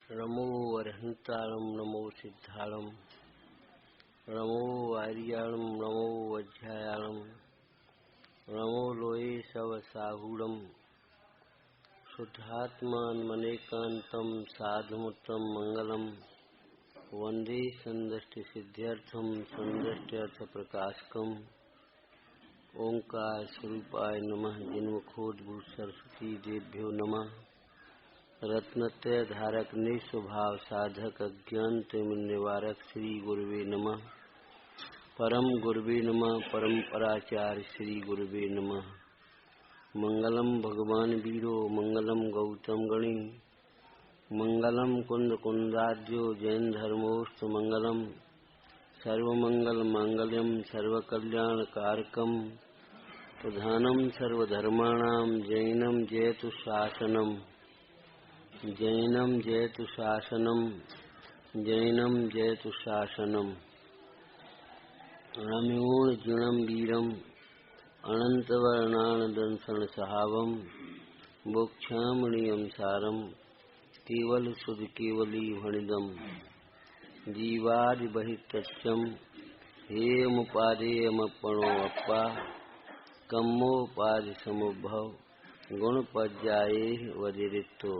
नमो अरहंताणं नमो सिद्धाणं नमो आर्याणं नमो वज्रायाणं नमो लोये सवसाहूणं शुद्धात्मानमनेकान्तं साधुमुत्तम मंगलम वंदे संदृष्टिसिद्ध्यर्थं संदृष्ट्यर्थप्रकाशकम् ओंकार स्वरूपाय नमः। जिन्मुखोद्भूत सरस्वती देभ्यो नमः। रत्नत्रय धारक निस्वभाव साधक अज्ञान तिमिर निवारक श्री गुरुवे नमः। परम गुरुवे नमः। परम्पराचार्य श्री गुरुवे नमः। मंगलम भगवान वीरो मंगलम गौतम गणी मंगलम कुंद कुंदाद्यो जैन धर्मोस्त मंगलम सर्वमंगल मांगल्यम सर्वकल्याण कारकम प्रधानम सर्वधर्माणाम जैनम जयतु शासनम जैनम जयतु शासनम जैनम जयतु शासनम रम्योण जिणम वीरम अनंतवर्णान दंसन सहावम मोक्षामणियम सारम केवल सुध केवली भणिदम जीवादि बहितच्चम हेमुपादेयमपणो अप्पा कम्मोपाधि समुद्भव गुण पज्जाये वदिरितो।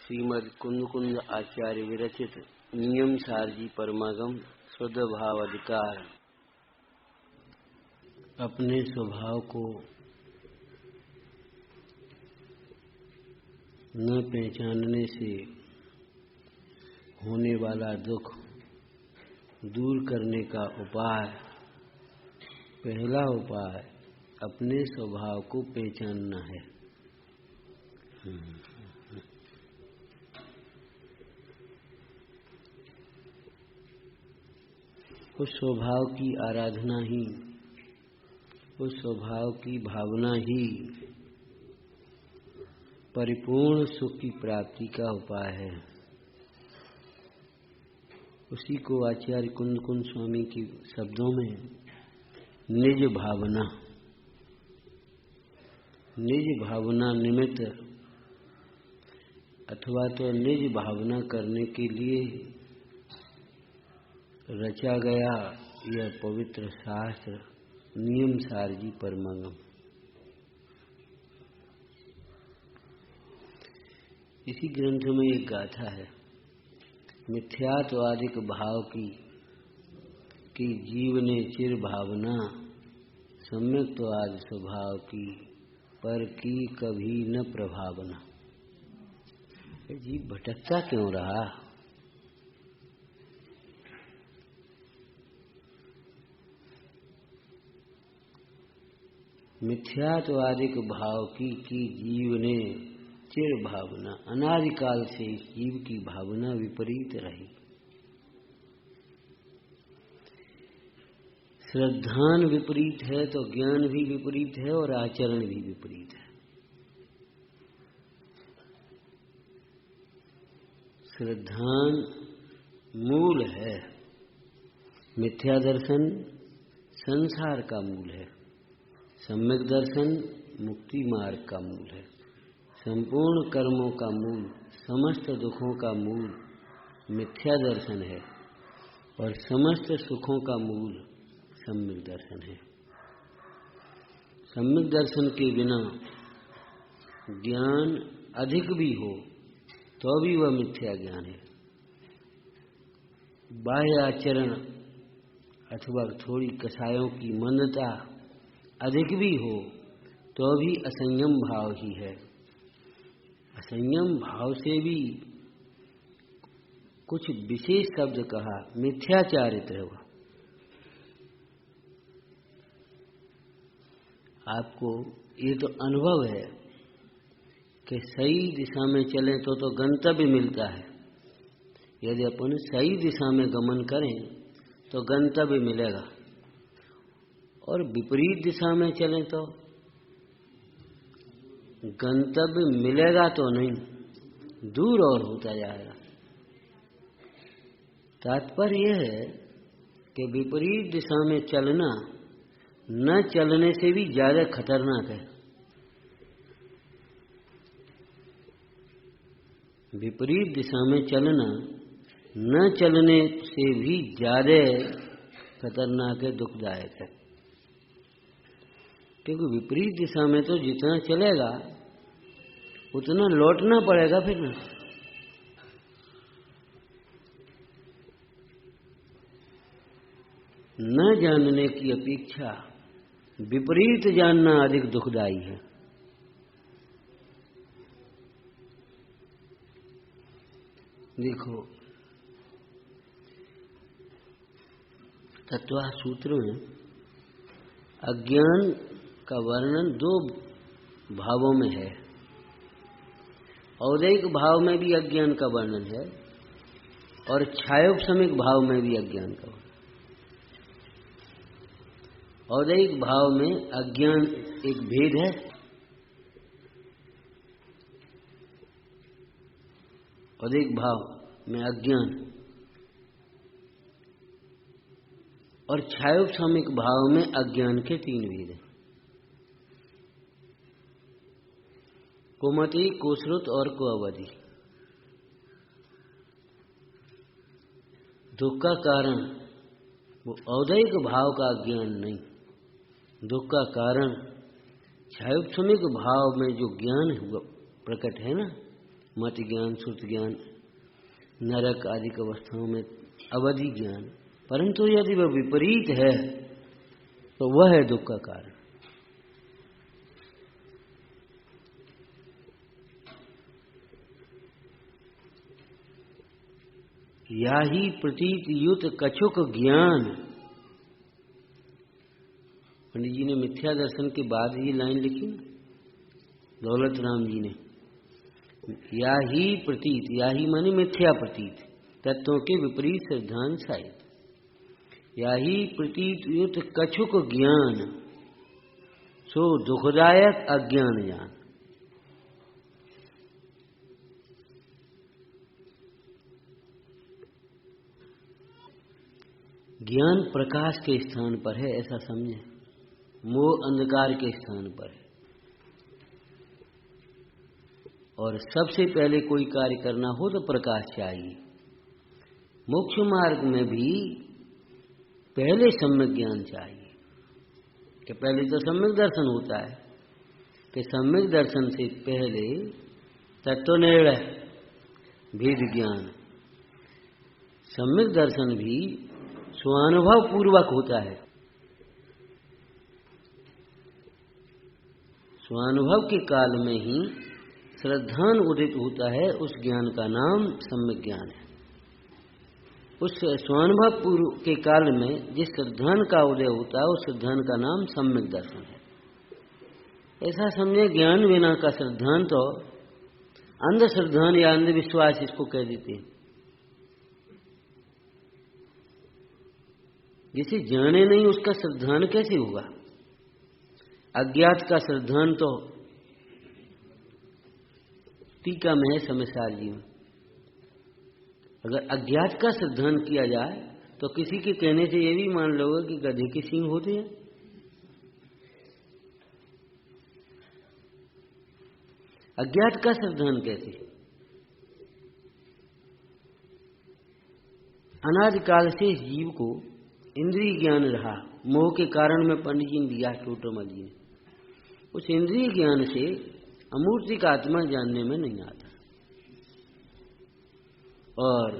श्रीमद कुंद आचार्य विरचित नियम सारजी परमागम शुद्ध भाव अधिकार। अपने स्वभाव को न पहचानने से होने वाला दुख दूर करने का उपाय, पहला उपाय अपने स्वभाव को पहचानना है। उस स्वभाव की आराधना ही, उस स्वभाव की भावना ही परिपूर्ण सुख की प्राप्ति का उपाय है। उसी को आचार्य कुंद स्वामी के शब्दों में निज भावना, निज भावना निमित्त अथवा तो निज भावना करने के लिए रचा गया यह पवित्र शास्त्र नियम सारजी परमागम। इसी ग्रंथ में एक गाथा है मिथ्यात्वादिक भाव की कि जीव ने चिर भावना सम्यक्त्वाद स्वभाव की पर की कभी न प्रभावना। जीव भटकता क्यों रहा? मिथ्यात्वादिक भाव की जीव ने चिर भावना, अनादिकाल से इस जीव की भावना विपरीत रही। श्रद्धान विपरीत है तो ज्ञान भी विपरीत है और आचरण भी विपरीत है। श्रद्धान मूल है, मिथ्या दर्शन संसार का मूल है, सम्यक दर्शन मुक्ति मार्ग का मूल है। संपूर्ण कर्मों का मूल, समस्त दुखों का मूल मिथ्या दर्शन है और समस्त सुखों का मूल सम्यक दर्शन है। सम्यक दर्शन के बिना ज्ञान अधिक भी हो तो भी वह मिथ्या ज्ञान है। बाह्य आचरण अथवा थोड़ी कसायों की मंदता अधिक भी हो तो भी असंयम भाव ही है। असंयम भाव से भी कुछ विशेष शब्द कहा, मिथ्याचारित्र हुआ। आपको ये तो अनुभव है कि सही दिशा में चलें तो गंतव्य मिलता है। यदि अपन सही दिशा में गमन करें तो गंतव्य मिलेगा और विपरीत दिशा में चलें तो गंतव्य मिलेगा तो नहीं, दूर और होता जाएगा। तात्पर्य यह है कि विपरीत दिशा में चलना न चलने से भी ज्यादा खतरनाक है। विपरीत दिशा में चलना न चलने से भी ज्यादा खतरनाक है, दुखदायक है। क्योंकि विपरीत दिशा में तो जितना चलेगा उतना लौटना पड़ेगा फिर ना। न जानने की अपेक्षा विपरीत जानना अधिक दुखदायी है। देखो, तत्व सूत्र में अज्ञान का वर्णन दो भावों में है। औदैहिक भाव में भी अज्ञान का वर्णन है और छायोपशमिक भाव में भी अज्ञान का वर्णन। औदैहिक भाव में अज्ञान एक भेद है, औदैहिक भाव में अज्ञान, और छायोपशमिक भाव में अज्ञान के तीन भेद हैं। कुमति, कुश्रुत और कुअवधि। दुख का कारण वो औदैहिक भाव का अज्ञान नहीं, दुख का कारण छायोपशमिक भाव में जो ज्ञान प्रकट है ना, मति ज्ञान, श्रुत ज्ञान, नरक आदि अवस्थाओं में अवधि ज्ञान, परंतु यदि वह विपरीत है तो वह है दुख का कारण। या ही प्रतीत युत कछुक ज्ञान। पंडित जी ने मिथ्या दर्शन के बाद ये लाइन लिखी ना, दौलत राम जी ने, या ही प्रतीत, या ही माने मिथ्या प्रतीत, तत्वों के विपरीत सिद्धांत शायद। या ही प्रतीत युत कछुक ज्ञान, सो दुखदायक अज्ञान जान। ज्ञान प्रकाश के स्थान पर है, ऐसा समझे, मोह अंधकार के स्थान पर है। और सबसे पहले कोई कार्य करना हो तो प्रकाश चाहिए। मोक्ष मार्ग में भी पहले सम्यक ज्ञान चाहिए, कि पहले तो सम्यक दर्शन होता है, कि सम्यक दर्शन से पहले तत्वनिर्णय भेद ज्ञान। सम्यक दर्शन भी स्वानुभव पूर्वक होता है। स्वानुभव के काल में ही श्रद्धान उदित होता है, उस ज्ञान का नाम सम्यक ज्ञान है। उस स्वानुभव पूर्व के काल में जिस श्रद्धान का उदय होता है, उस श्रद्धान का नाम सम्यक दर्शन है। ऐसा समझे, ज्ञान बिना का श्रद्धान तो अंधश्रद्धान या अंधविश्वास इसको कह देते हैं। जिसे जाने नहीं उसका श्रद्धान कैसे होगा? अज्ञात का श्रद्धान तो टीका में है समयसार जी में। अगर अज्ञात का श्रद्धान किया जाए तो किसी के कहने से ये भी मान लोगे कि गधे के सींग होते हैं। अज्ञात का श्रद्धान कैसे? अनादिकाल से इस जीव को इंद्रिय ज्ञान रहा, मोह के कारण में पंडित जी ने दिया, टोटोमल जी ने। उस इंद्रिय ज्ञान से अमूर्तिक आत्मा जानने में नहीं आता, और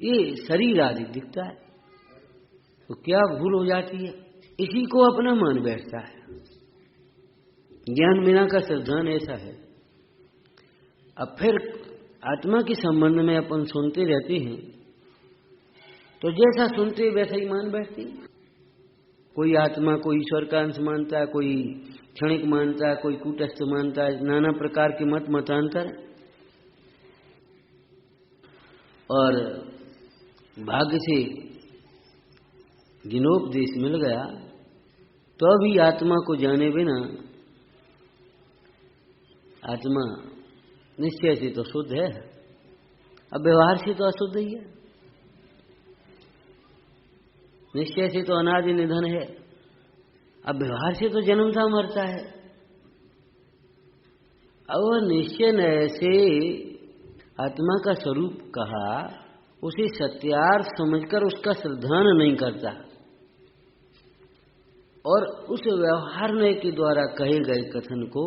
ये शरीर आदि दिखता है तो क्या भूल हो जाती है, इसी को अपना मान बैठता है। ज्ञान बिना का श्रद्धान ऐसा है। अब फिर आत्मा के संबंध में अपन सुनते रहते हैं, तो जैसा सुनते वैसा ही मान बैठते। कोई आत्मा को ईश्वर का अंश मानता है, कोई क्षणिक मानता है, कोई कूटस्थ मानता है, नाना प्रकार के मत मतांतर। और भाग्य से जिनोपदेश मिल गया तो भी आत्मा को जाने बिना आत्मा निश्चय से तो शुद्ध है, अब व्यवहार से तो अशुद्ध ही है। निश्चय से तो अनादि निधन है, अब व्यवहार से तो जन्मता मरता है। और निश्चय न से आत्मा का स्वरूप कहा, उसे सत्यार्थ समझकर उसका श्रद्धान नहीं करता और उस व्यवहार नय के द्वारा कहे गए कथन को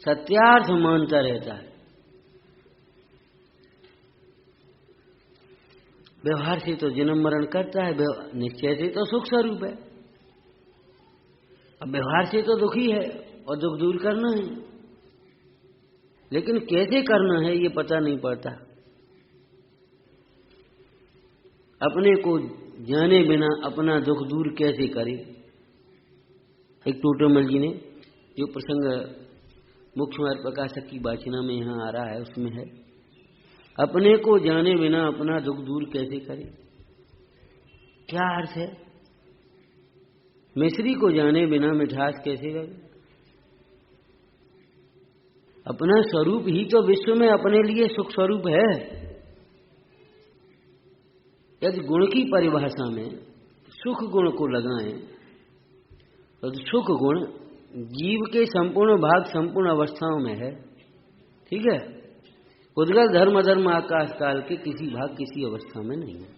सत्यार्थ मानता रहता है। व्यवहार से तो जन्म मरण करता है, निश्चय से तो सुख स्वरूप है। अब व्यवहार से तो दुखी है और दुख दूर करना है, लेकिन कैसे करना है ये पता नहीं पड़ता। अपने को जाने बिना अपना दुख दूर कैसे करे। एक टोटोमल जी ने जो प्रसंग मुख्य प्रकाशक की वाचना में यहाँ आ रहा है उसमें है, अपने को जाने बिना अपना दुख दूर कैसे करे। क्या अर्थ है? मिश्री को जाने बिना मिठास कैसे लगे। अपना स्वरूप ही तो विश्व में अपने लिए सुख स्वरूप है। यदि गुण की परिभाषा में सुख गुण को लगाएं तो सुख गुण जीव के संपूर्ण भाग संपूर्ण अवस्थाओं में है। ठीक है, उद्गल धर्म धर्म आकाश काल के किसी भाग किसी अवस्था में नहीं है।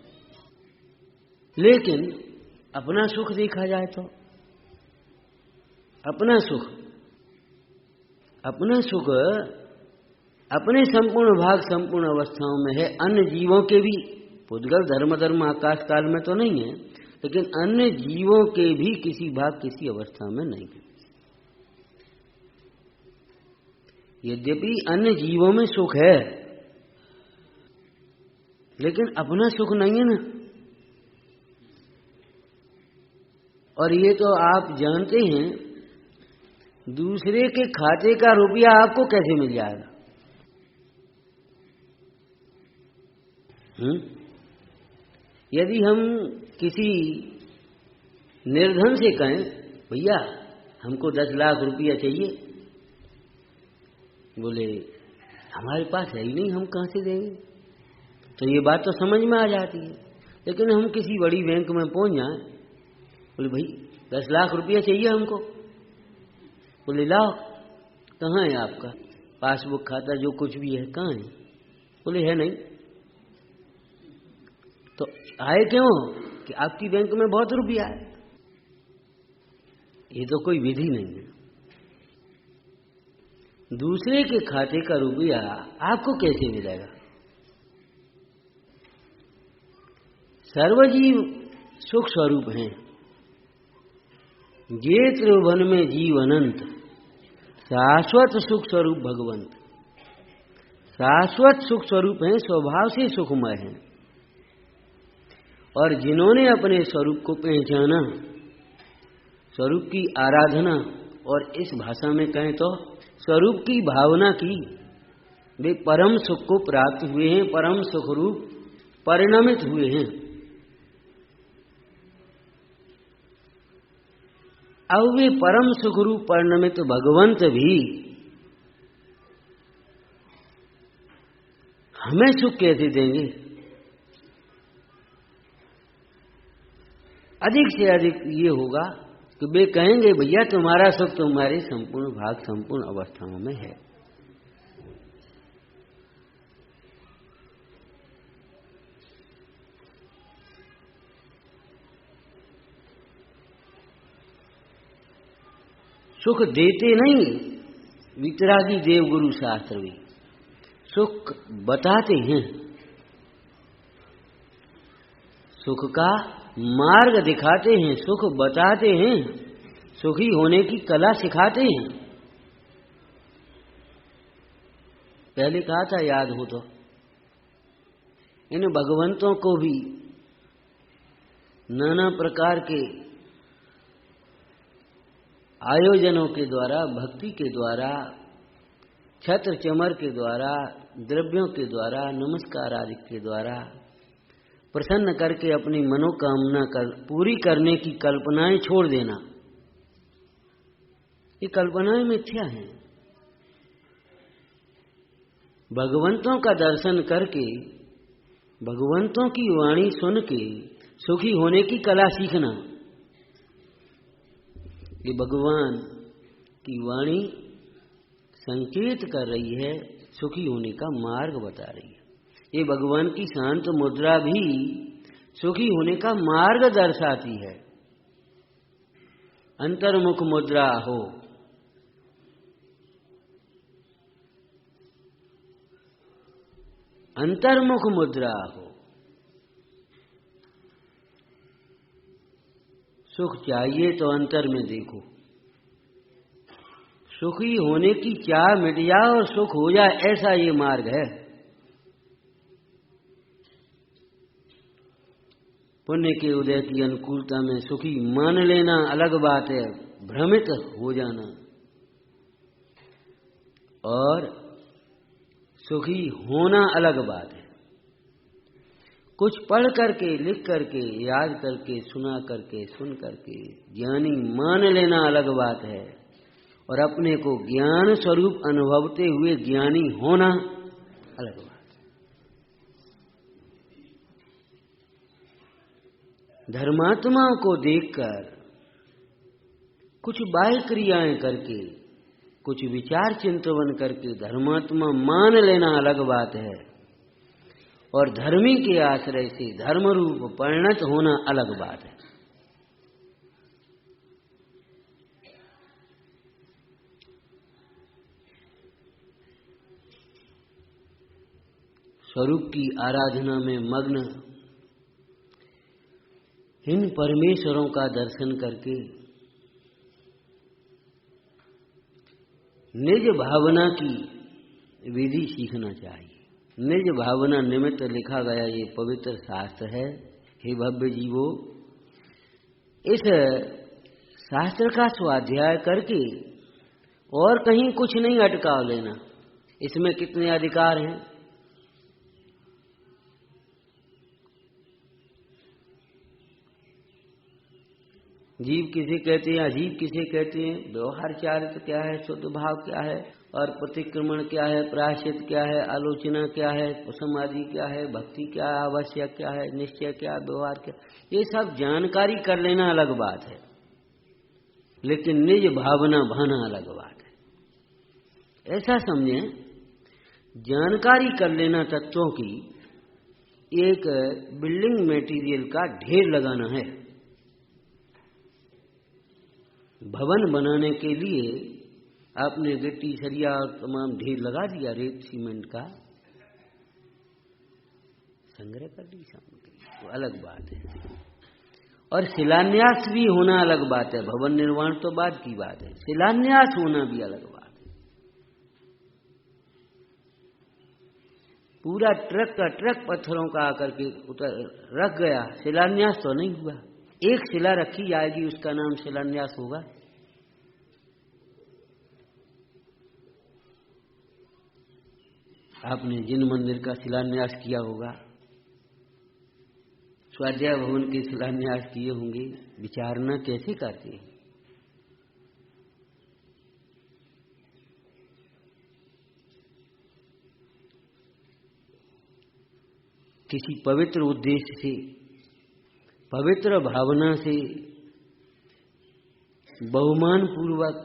लेकिन अपना सुख देखा जाए तो अपना सुख अपने संपूर्ण भाग संपूर्ण अवस्थाओं में है। अन्य जीवों के भी पुद्गल धर्म धर्म आकाश काल में तो नहीं है, लेकिन अन्य जीवों के भी किसी भाग किसी अवस्था में नहीं है। यद्यपि अन्य जीवों में सुख है, लेकिन अपना सुख नहीं है ना। और ये तो आप जानते हैं, दूसरे के खाते का रुपया आपको कैसे मिल जाएगा? यदि हम किसी निर्धन से कहें भैया हमको 10 लाख रुपया चाहिए, बोले हमारे पास है ही नहीं, हम कहां से देंगे? तो ये बात तो समझ में आ जाती है। लेकिन हम किसी बड़ी बैंक में पहुंच जाएं, बोले भाई 10 लाख रुपया चाहिए हमको, बोले लाओ, कहाँ है आपका पासबुक खाता जो कुछ भी है, कहाँ है? बोले है नहीं। तो आए क्यों? कि आपकी बैंक में बहुत रुपया है। ये तो कोई विधि नहीं है। दूसरे के खाते का रुपया आपको कैसे मिलेगा? सर्वजीव सुख स्वरूप हैं। जे त्रिभुवन में जीव अनंत, शाश्वत सुख स्वरूप भगवंत। शाश्वत सुख स्वरूप हैं, स्वभाव से सुखमय हैं। और जिन्होंने अपने स्वरूप को पहचाना, स्वरूप की आराधना, और इस भाषा में कहें तो स्वरूप की भावना की, वे परम सुख को प्राप्त हुए हैं, परम सुख रूप परिणमित हुए हैं। अब वे परम सुख रूप परिणमित भगवंत भी हमें सुख कैसे देंगे? अधिक से अधिक ये होगा कि वे कहेंगे भैया तुम्हारा सुख तुम्हारे संपूर्ण भाग संपूर्ण अवस्थाओं में है। सुख देते नहीं वितरागी देवगुरु शास्त्र भी, सुख बताते हैं। सुख का मार्ग दिखाते हैं, सुख बताते हैं, सुखी होने की कला सिखाते हैं। पहले कहा था, याद हो तो, इन भगवंतों को भी नाना प्रकार के आयोजनों के द्वारा, भक्ति के द्वारा, छत्र चमर के द्वारा, द्रव्यों के द्वारा, नमस्कार आदि के द्वारा प्रसन्न करके अपनी मनोकामना पूरी करने की कल्पनाएं छोड़ देना, ये कल्पनाएं मिथ्या हैं। भगवंतों का दर्शन करके, भगवंतों की वाणी सुन के सुखी होने की कला सीखना, ये भगवान की वाणी संकेत कर रही है, सुखी होने का मार्ग बता रही है। ये भगवान की शांत मुद्रा भी सुखी होने का मार्ग दर्शाती है। अंतर्मुख मुद्रा हो, अंतर्मुख मुद्रा हो। सुख चाहिए तो अंतर में देखो, सुखी होने की चाह मिट जाए और सुख हो जाए, ऐसा ये मार्ग है। पुण्य के उदय की अनुकूलता में सुखी मान लेना अलग बात है, भ्रमित हो जाना और सुखी होना अलग बात है। कुछ पढ़ करके, लिख करके, याद करके, सुना करके, सुन करके ज्ञानी मान लेना अलग बात है और अपने को ज्ञान स्वरूप अनुभवते हुए ज्ञानी होना अलग बात है। धर्मात्माओं को देखकर, कुछ बाह्य क्रियाएं करके, कुछ विचार चिंतन करके धर्मात्मा मान लेना अलग बात है और धर्मी के आश्रय से धर्म रूप परिणत होना अलग बात है। स्वरूप की आराधना में मग्न इन परमेश्वरों का दर्शन करके निज भावना की विधि सीखना चाहिए। निज भावना निमित्त लिखा गया ये पवित्र शास्त्र है। हे भव्य जीवो, इस शास्त्र का स्वाध्याय करके और कहीं कुछ नहीं अटकाव लेना। इसमें कितने अधिकार हैं? जीव किसे कहते हैं, अजीव किसे कहते हैं, व्यवहार चारित्र क्या है, शुद्ध भाव क्या है और प्रतिक्रमण क्या है, प्रायश्चित क्या है, आलोचना क्या है, समाधि क्या है, भक्ति क्या है, आवश्यक क्या है, निश्चय क्या है, व्यवहार क्या, ये सब जानकारी कर लेना अलग बात है, लेकिन निज भावना भाना अलग बात है। ऐसा समझें, जानकारी कर लेना तत्वों की एक बिल्डिंग मटेरियल का ढेर लगाना है। भवन बनाने के लिए आपने गिट्टी सरिया और तमाम ढेर लगा दिया, रेत सीमेंट का संग्रह कर दी सामग्री, तो अलग बात है। और शिलान्यास भी होना अलग बात है। भवन निर्माण तो बाद की बात है, शिलान्यास होना भी अलग बात है। पूरा ट्रक का ट्रक पत्थरों का आकर के उतर रख गया, शिलान्यास तो नहीं हुआ। एक शिला रखी जाएगी, उसका नाम शिलान्यास होगा। आपने जिन मंदिर का शिलान्यास किया होगा, स्वाध्याय भवन के शिलान्यास किए होंगे, विचारना कैसे करते हैं? किसी पवित्र उद्देश्य से, पवित्र भावना से, बहुमान पूर्वक,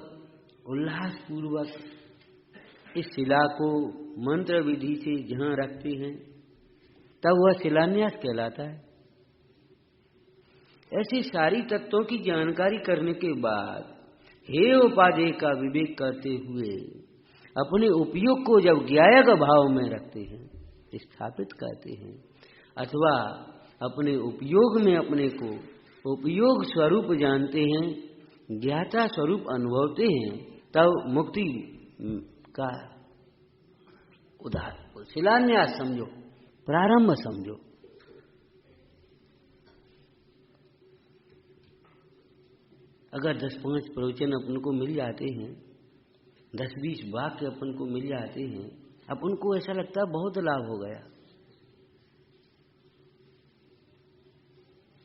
उल्लास पूर्वक इस शिला को मंत्र विधि से जहां रखते हैं, तब वह शिलान्यास कहलाता है। ऐसी सारी तत्वों की जानकारी करने के बाद हे उपादेय का विवेक करते हुए अपने उपयोग को जब ज्ञायक भाव में रखते हैं, स्थापित करते हैं, अथवा अपने उपयोग में अपने को उपयोग स्वरूप जानते हैं, ज्ञाता स्वरूप अनुभवते हैं, तब मुक्ति का उदाहरण शिलान्यास समझो, प्रारंभ समझो। अगर 10-5 प्रवचन अपन को मिल जाते हैं, 10-20 वाक्य अपन को मिल जाते हैं, अपन को ऐसा लगता है बहुत लाभ हो गया,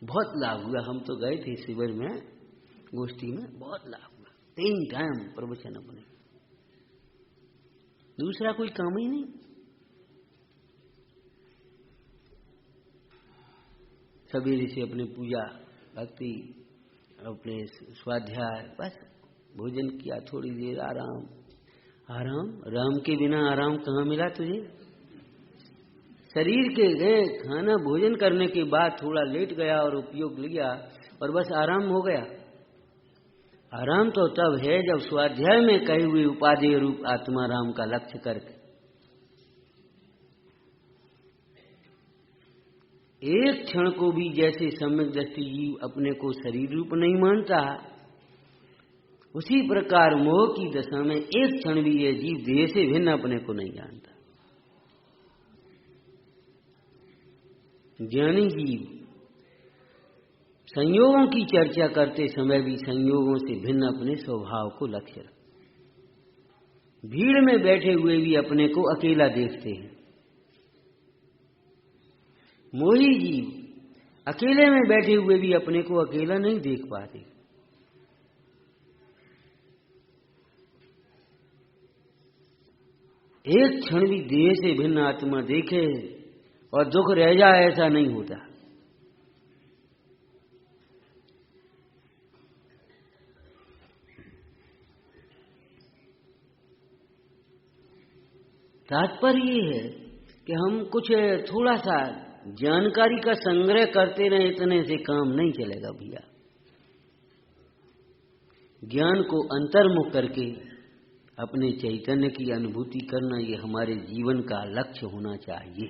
बहुत लाभ हुआ। हम तो गए थे शिविर में, गोष्ठी में, बहुत लाभ हुआ। 3 टाइम प्रवचन अपने, दूसरा कोई काम ही नहीं। सवेरे से अपने पूजा भक्ति, अपने स्वाध्याय, बस भोजन किया, थोड़ी देर आराम, आराम, राम के बिना आराम कहाँ मिला तुझे? शरीर के गए, खाना भोजन करने के बाद थोड़ा लेट गया और उपयोग लिया और बस आराम हो गया। आराम तो तब है जब स्वाध्याय में कही हुई उपादेय रूप आत्मा राम का लक्ष्य करके एक क्षण को भी, जैसे सम्यक दृष्टि जीव अपने को शरीर रूप नहीं मानता, उसी प्रकार मोह की दशा में एक क्षण भी यह जीव देह से भिन्न अपने को नहीं जानता। ज्ञानी जीव संयोगों की चर्चा करते समय भी संयोगों से भिन्न अपने स्वभाव को लक्ष्य रखते। भीड़ में बैठे हुए भी अपने को अकेला देखते हैं। मोही जीव अकेले में बैठे हुए भी अपने को अकेला नहीं देख पाते। एक क्षण भी देह से भिन्न आत्मा देखे और दुख रह जाए, ऐसा नहीं होता। तात्पर्य ये है कि हम कुछ थोड़ा सा जानकारी का संग्रह करते रहे, इतने से काम नहीं चलेगा भैया। ज्ञान को अंतर्मुख करके अपने चैतन्य की अनुभूति करना, ये हमारे जीवन का लक्ष्य होना चाहिए।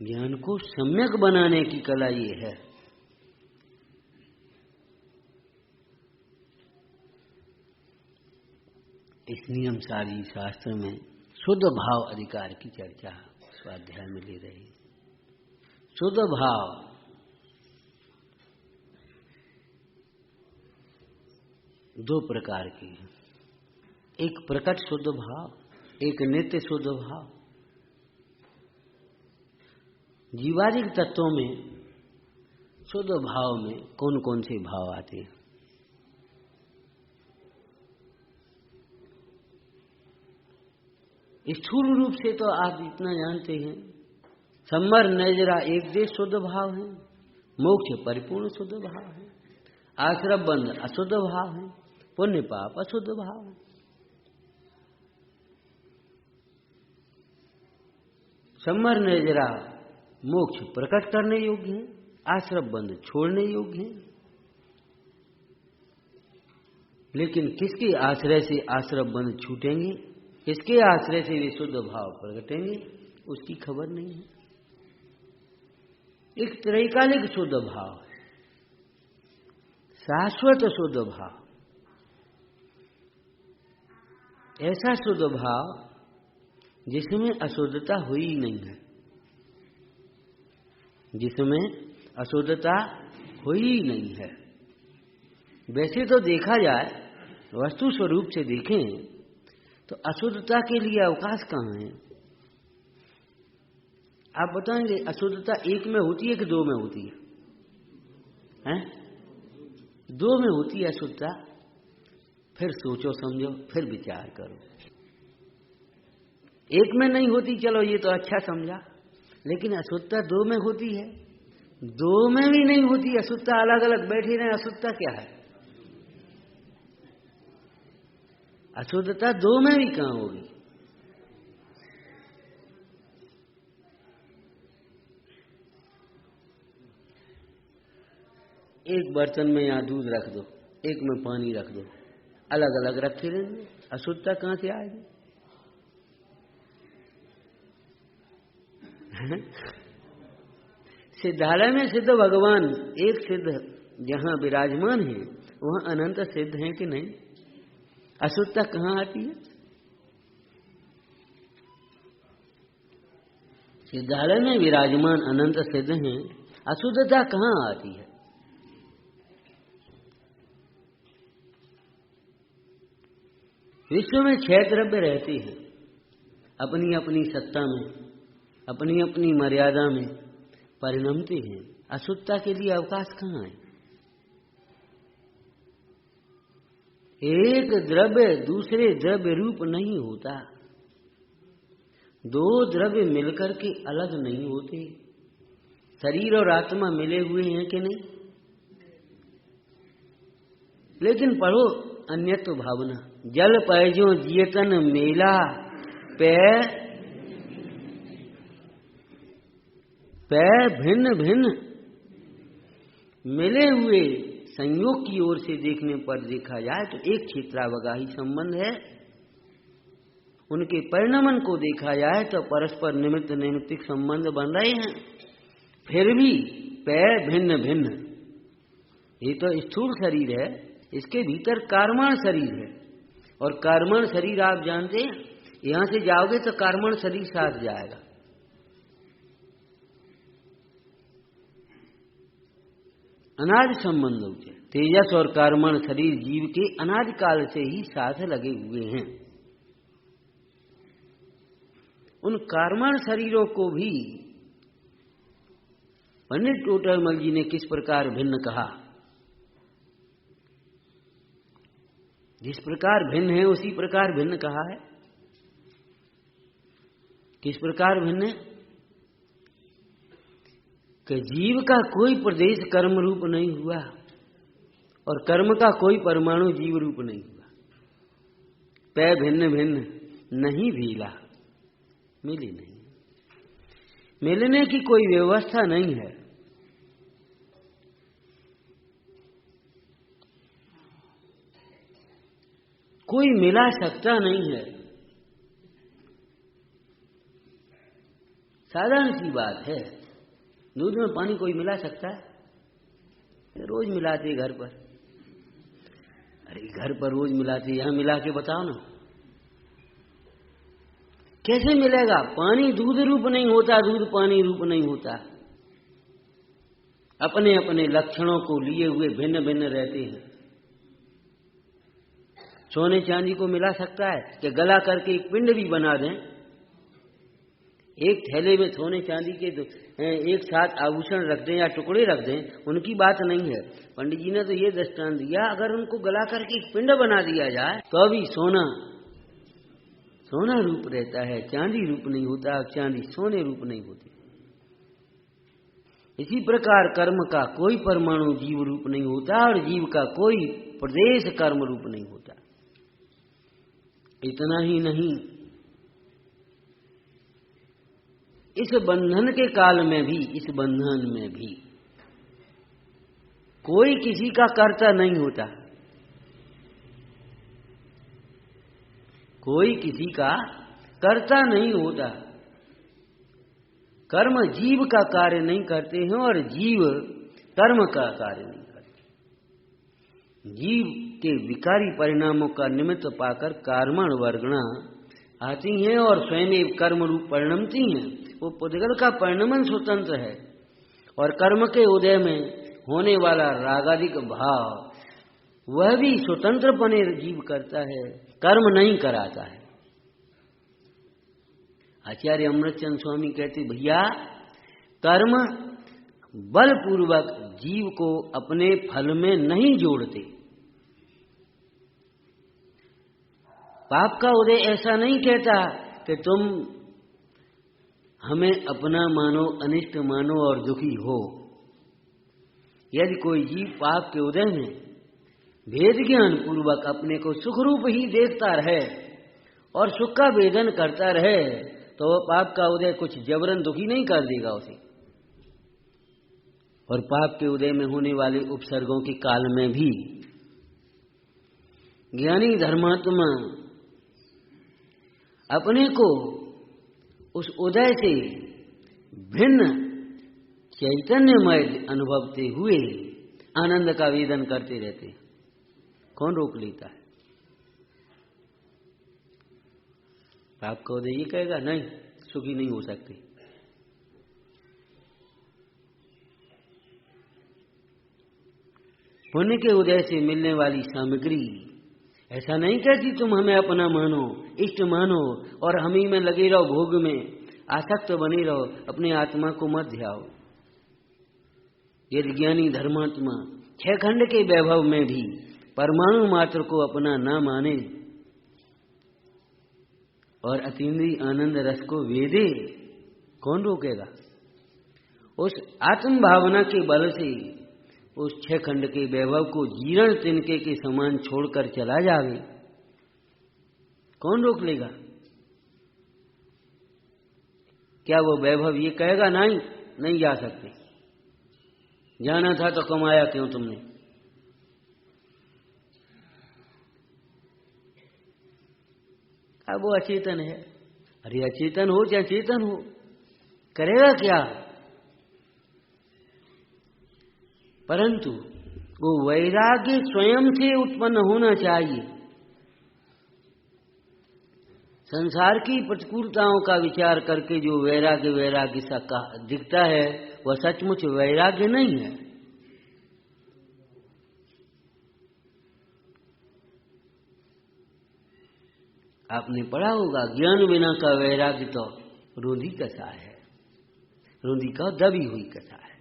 ज्ञान को सम्यक बनाने की कला ये है। इस नियम सारी शास्त्र में शुद्ध भाव अधिकार की चर्चा स्वाध्याय में ले रही। शुद्ध भाव दो प्रकार के हैं, एक प्रकट शुद्ध भाव, एक नित्य शुद्ध भाव। जीवादिक तत्वों में शुद्ध भाव में कौन कौन से भाव आते हैं? स्थूल रूप से तो आप इतना जानते हैं, सम्मर नजरा एक देश शुद्ध भाव है, मोक्ष परिपूर्ण शुद्ध भाव है, आश्रम बंध अशुद्ध भाव है, पुण्य पाप अशुद्ध भाव है। सम्मर नजरा मोक्ष प्रकट करने योग्य है, आश्रम बंध छोड़ने योग्य है। लेकिन किसके आश्रय से आश्रम बंध छूटेंगे, किसके आश्रय से वे शुद्ध भाव प्रगटेंगे, उसकी खबर नहीं है। एक त्रैकालिक शुद्ध भाव है, शाश्वत शुद्ध भाव, ऐसा शुद्ध भाव जिसमें अशुद्धता हुई नहीं है, जिसमें अशुद्धता हुई नहीं है। वैसे तो देखा जाए, वस्तु स्वरूप से देखें तो अशुद्धता के लिए अवकाश कहाँ है? आप बताएंगे अशुद्धता एक में होती है कि दो में होती है? हैं? दो में होती है अशुद्धता। फिर सोचो समझो, फिर विचार करो। एक में नहीं होती, चलो ये तो अच्छा समझा, लेकिन अशुद्धता दो में होती है। दो में भी नहीं होती अशुद्धता, अलग अलग बैठे रहे, अशुद्धता क्या है? अशुद्धता दो में भी कहां होगी? एक बर्तन में यहाँ दूध रख दो, एक में पानी रख दो, अलग अलग रखे रहेंगे, अशुद्धता कहां से आएगी? सिद्धालय में सिद्ध भगवान एक सिद्ध जहां विराजमान है, वहां अनंत सिद्ध हैं कि नहीं? अशुद्धता कहां आती है? सिद्धालय में विराजमान अनंत सिद्ध हैं, अशुद्धता कहां आती है? विश्व में 6 द्रव्य रहते हैं, अपनी अपनी सत्ता में, अपनी अपनी मर्यादा में परिणमते हैं। अशुद्धता के लिए अवकाश कहां है? एक द्रव्य दूसरे द्रव्य रूप नहीं होता, दो द्रव्य मिलकर के अलग नहीं होते। शरीर और आत्मा मिले हुए हैं कि नहीं? लेकिन पढ़ो अन्यत्व भावना, जल पैजो जियतन मेला पै भिन्न भिन्न मिले हुए संयोग की ओर से देखने पर देखा जाए तो एक क्षेत्रावगाही संबंध है। उनके परिणमन को देखा जाए तो परस्पर निमित्त नैमित्तिक संबंध बन रहे हैं। फिर भी पैर भिन्न भिन्न, ये तो स्थूल शरीर है, इसके भीतर कार्मण शरीर है। और कार्मण शरीर आप जानते हैं, यहां से जाओगे तो कार्मण शरीर साथ जाएगा। अनादि संबंध होते, तेजस और कार्मण शरीर जीव के अनादि काल से ही साथ लगे हुए हैं। उन कार्मण शरीरों को भी पंडित टोडरमल जी ने किस प्रकार भिन्न कहा। जिस प्रकार भिन्न है उसी प्रकार भिन्न कहा है। किस प्रकार भिन्न है कि जीव का कोई प्रदेश कर्म रूप नहीं हुआ और कर्म का कोई परमाणु जीव रूप नहीं हुआ। पै भिन्न भिन्न नहीं भीला, मिली नहीं, मिलने की कोई व्यवस्था नहीं है। कोई मिला सकता नहीं है। साधारण सी बात है, दूध में पानी कोई मिला सकता है? रोज मिलाते घर पर। अरे घर पर रोज मिलाते, यहां मिला के बताओ ना, कैसे मिलेगा? पानी दूध रूप नहीं होता, दूध पानी रूप नहीं होता। अपने अपने लक्षणों को लिए हुए भिन्न भिन्न रहते हैं। सोने चांदी को मिला सकता है कि गला करके एक पिंड भी बना दें? एक थैले में सोने चांदी के एक साथ आभूषण रख दें या टुकड़े रख दें, उनकी बात नहीं है। पंडित जी ने तो ये दृष्टांत दिया, अगर उनको गला करके एक पिंड बना दिया जाए तो अभी सोना सोना रूप रहता है, चांदी रूप नहीं होता, चांदी सोने रूप नहीं होती। इसी प्रकार कर्म का कोई परमाणु जीव रूप नहीं होता और जीव का कोई प्रदेश कर्म रूप नहीं होता। इतना ही नहीं, इस बंधन के काल में भी, इस बंधन में भी कोई किसी का कर्ता नहीं होता। कोई किसी का कर्ता नहीं होता। कर्म जीव का कार्य नहीं करते हैं और जीव कर्म का कार्य नहीं करते। जीव के विकारी परिणामों का निमित्त पाकर कार्मण वर्गणा आती हैं और स्वयं कर्म रूप परिणमती हैं। वो पुद्गल का परिणमन स्वतंत्र है और कर्म के उदय में होने वाला रागादिक भाव वह भी स्वतंत्रपने जीव करता है, कर्म नहीं कराता है। आचार्य अमृतचंद स्वामी कहते, भैया कर्म बलपूर्वक जीव को अपने फल में नहीं जोड़ते। पाप का उदय ऐसा नहीं कहता कि तुम हमें अपना मानो, अनिष्ट मानो और दुखी हो। यदि कोई जीव पाप के उदय में भेद ज्ञान पूर्वक अपने को सुख रूप ही देखता रहे और सुख का वेदन करता रहे तो वह पाप का उदय कुछ जबरन दुखी नहीं कर देगा उसे। और पाप के उदय में होने वाले उपसर्गों के काल में भी ज्ञानी धर्मात्मा अपने को उस उदय से भिन्न चैतन्यमय अनुभवते हुए आनंद का वेदन करते रहते हैं। कौन रोक लेता है? पाप का उदय ये कहेगा नहीं, सुखी नहीं हो सकते। पुण्य के उदय से मिलने वाली सामग्री ऐसा नहीं कहती तुम हमें अपना मानो, इष्ट मानो और हम ही में लगे रहो, भोग में आसक्त बने रहो, अपने आत्मा को मत ध्याओ। यदि ज्ञानी धर्मात्मा छह खंड के वैभव में भी परमाणु मात्र को अपना ना माने और अतीन्द्रिय आनंद रस को वेदे, कौन रोकेगा? उस आत्म भावना के बल से उस छह खंड के वैभव को जीर्ण तिनके के समान छोड़कर चला जावे कौन रोक लेगा? क्या वो वैभव ये कहेगा नहीं, नहीं जा सकते? जाना था तो कमाया क्यों तुमने? अब वो अचेतन है। अरे अचेतन हो चाहे चेतन हो, करेगा क्या? परंतु वो वैराग्य स्वयं से उत्पन्न होना चाहिए। संसार की प्रतिकूलताओं का विचार करके जो वैराग्य वैराग्य सा दिखता है, वह सचमुच वैराग्य नहीं है। आपने पढ़ा होगा, ज्ञान बिना का वैराग्य तो रूंधी कसा है, रूंधी का दबी हुई कसा है।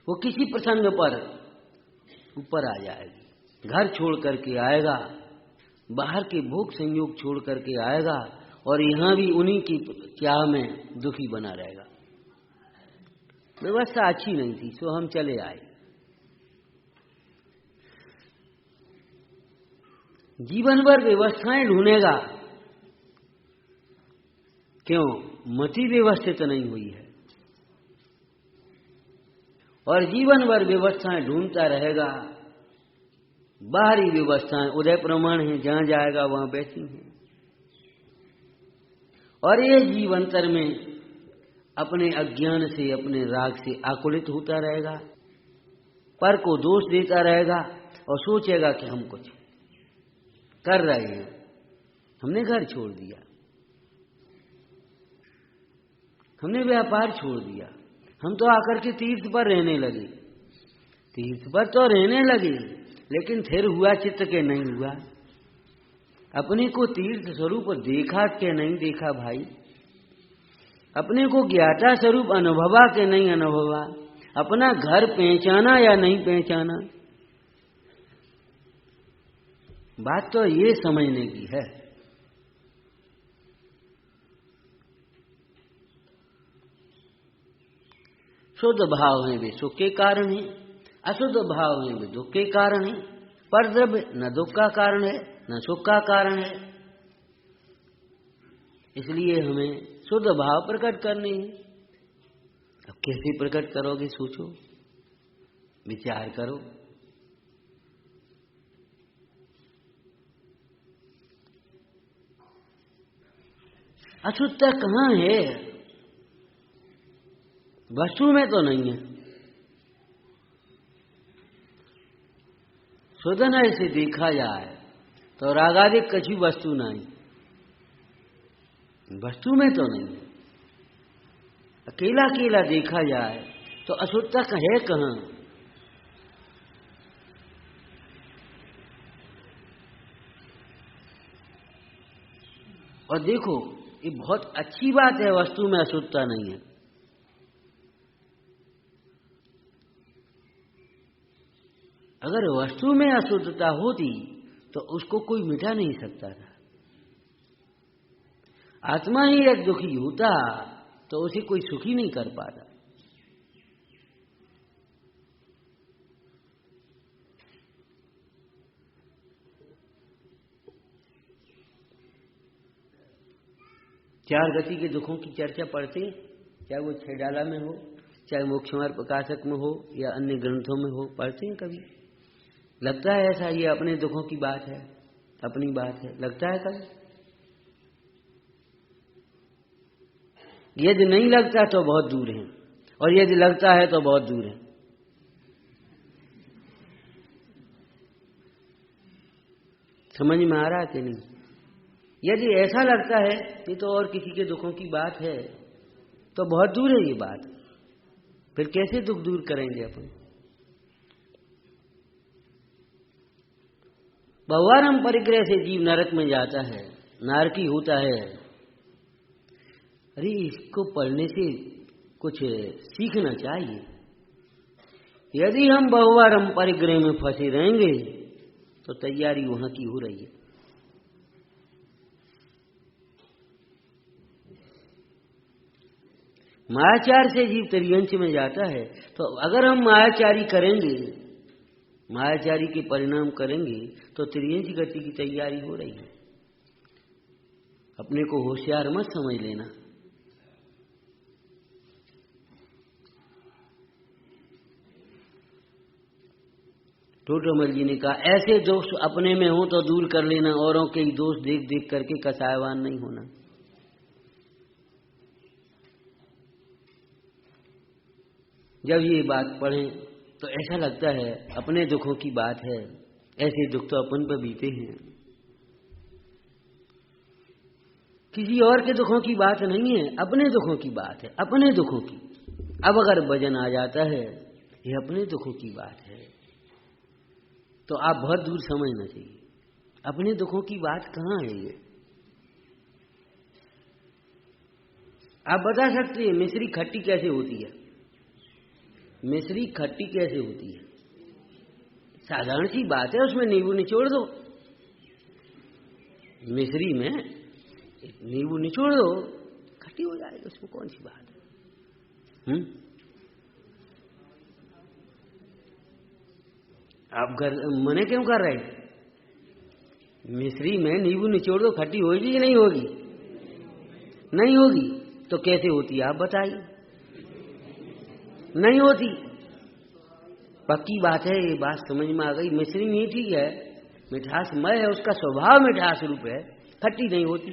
वो किसी प्रसंग पर ऊपर आ जाएगी, घर छोड़ करके आएगा, बाहर के भोग संयोग छोड़ करके आएगा, और यहां भी उन्हीं की चाह में दुखी बना रहेगा। व्यवस्था अच्छी नहीं थी, सो हम चले आए। जीवन भर व्यवस्थाएं ढूंढेगा, क्यों? मति व्यवस्थित नहीं हुई है, और जीवन भर व्यवस्थाएं ढूंढता रहेगा। बाहरी व्यवस्थाएं उदय प्रमाण है, जहां जाएगा वहां बैठी हैं, और ये जीवंतर में अपने अज्ञान से, अपने राग से आकुलित होता रहेगा, पर को दोष देता रहेगा, और सोचेगा कि हम कुछ कर रहे हैं, हमने घर छोड़ दिया, हमने व्यापार छोड़ दिया, हम तो आकर के तीर्थ पर रहने लगे। तीर्थ पर तो रहने लगे, लेकिन फिर हुआ चित्त के नहीं हुआ। अपने को तीर्थ स्वरूप देखा के नहीं देखा भाई, अपने को ज्ञाता स्वरूप अनुभवा के नहीं अनुभवा, अपना घर पहचाना या नहीं पहचाना। बात तो ये समझने की है। शुद्ध भाव में वे सुख के कारण है, अशुद्ध भाव में वे दुख के कारण है। पर द्रव्य न दुख का कारण है न सुख का कारण है, इसलिए हमें शुद्ध भाव प्रकट करने हैं। अब कैसे प्रकट करोगे? सोचो, विचार करो। अशुद्धता कहाँ है? वस्तु में तो नहीं है। शुद्धन ऐसे देखा जाए तो रागादिक कछु वस्तु नहीं, वस्तु में तो नहीं है। अकेला अकेला देखा जाए तो अशुद्धता है कहाँ? और देखो, ये बहुत अच्छी बात है, वस्तु में अशुद्धता नहीं है। अगर वस्तु में अशुद्धता होती तो उसको कोई मिटा नहीं सकता था। आत्मा ही एक दुखी होता तो उसे कोई सुखी नहीं कर पाता। चार गति के दुखों की चर्चा पढ़ते, चाहे वो छेडाला में हो, चाहे मोक्षमार्ग प्रकाशक में हो, या अन्य ग्रंथों में हो, पढ़ते हैं कभी? लगता है ऐसा ये अपने दुखों की बात है, अपनी बात है, लगता है कभी? यदि नहीं लगता तो बहुत दूर है, और यदि लगता है तो बहुत दूर है। समझ में आ रहा है कि नहीं? यदि ऐसा लगता है ये तो और किसी के दुखों की बात है, तो बहुत दूर है ये बात। फिर कैसे दुख दूर करेंगे अपन? बहुवारम परिग्रह से जीव नरक में जाता है, नारकी होता है। अरे इसको पढ़ने से कुछ सीखना चाहिए। यदि हम बहुवारम परिग्रह में फंसे रहेंगे तो तैयारी वहां की हो रही है। मायाचार से जीव त्रियंच में जाता है, तो अगर हम मायाचारी करेंगे, मायाचारी के परिणाम करेंगे, तो त्रियंच गति की तैयारी हो रही है। अपने को होशियार मत समझ लेना। टोटोमल जी ने कहा ऐसे दोष अपने में हो तो दूर कर लेना, औरों के ही दोष देख देख करके कसायवान नहीं होना। जब ये बात पढ़ें तो ऐसा लगता है अपने दुखों की बात है, ऐसे दुख तो अपन पर बीते हैं, किसी और के दुखों की बात नहीं है, अपने दुखों की बात है, अपने दुखों की। अब अगर वजन आ जाता है ये अपने दुखों की बात है तो आप बहुत दूर समझना चाहिए, अपने दुखों की बात कहाँ है ये। आप बता सकते हैं मिश्री खट्टी कैसे होती है? मिश्री खट्टी कैसे होती है? साधारण सी बात है, उसमें नींबू निचोड़ दो, मिश्री में नींबू निचोड़ दो, खट्टी हो जाएगी, उसमें कौन सी बात है? आप घर मने क्यों कर रहे? मिश्री में नींबू निचोड़ दो, खट्टी होगी कि नहीं होगी? नहीं होगी तो कैसे होती है आप बताइए? नहीं होती। पक्की बात है, ये बात समझ में आ गई। मिश्री मीठी है, मिठासमय है, उसका स्वभाव मिठास रूप है, खट्टी नहीं होती।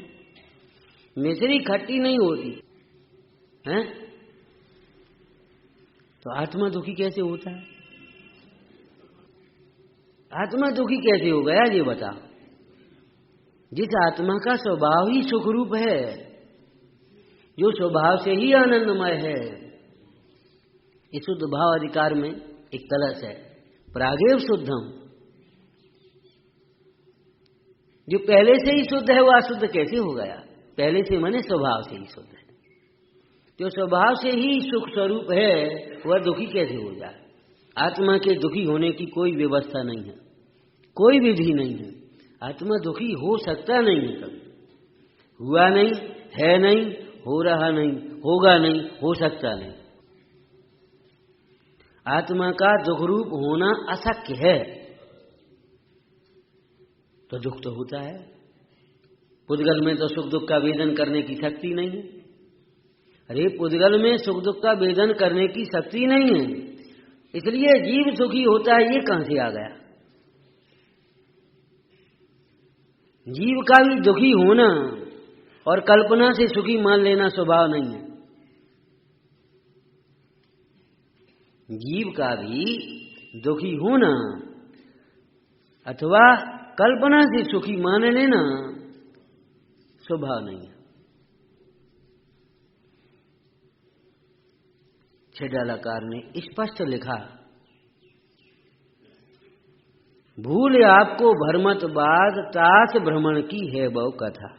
मिश्री खट्टी नहीं होती है तो आत्मा दुखी कैसे होता है? आत्मा दुखी कैसे हो गया ये बता। जिस आत्मा का स्वभाव ही सुख रूप है, जो स्वभाव से ही आनंदमय है, इस शुद्ध भाव अधिकार में एक कलश है, प्रागेव शुद्धम। जो पहले से ही शुद्ध है वह अशुद्ध कैसे हो गया? पहले से माने स्वभाव से ही शुद्ध है। जो स्वभाव से ही सुख स्वरूप है वह दुखी कैसे हो जाए? आत्मा के दुखी होने की कोई व्यवस्था नहीं है, कोई विधि नहीं है। आत्मा दुखी हो सकता नहीं है, कभी हुआ नहीं, है नहीं, हो रहा नहीं, होगा नहीं, हो सकता नहीं। आत्मा का दुख रूप होना अशक्य है, तो दुख तो होता है। पुद्गल में तो सुख दुख का वेदन करने की शक्ति नहीं है। अरे पुद्गल में सुख दुख का वेदन करने की शक्ति नहीं है, इसलिए जीव सुखी होता है। ये कहां से आ गया? जीव का भी दुखी होना और कल्पना से सुखी मान लेना स्वभाव नहीं है। जीव का भी दुखी होना अथवा कल्पना से सुखी मान लेना स्वभाव नहीं है। छेडालाकार ने स्पष्ट लिखा, भूल आपको भ्रमत बाद तात भ्रमण की है बहु कथा।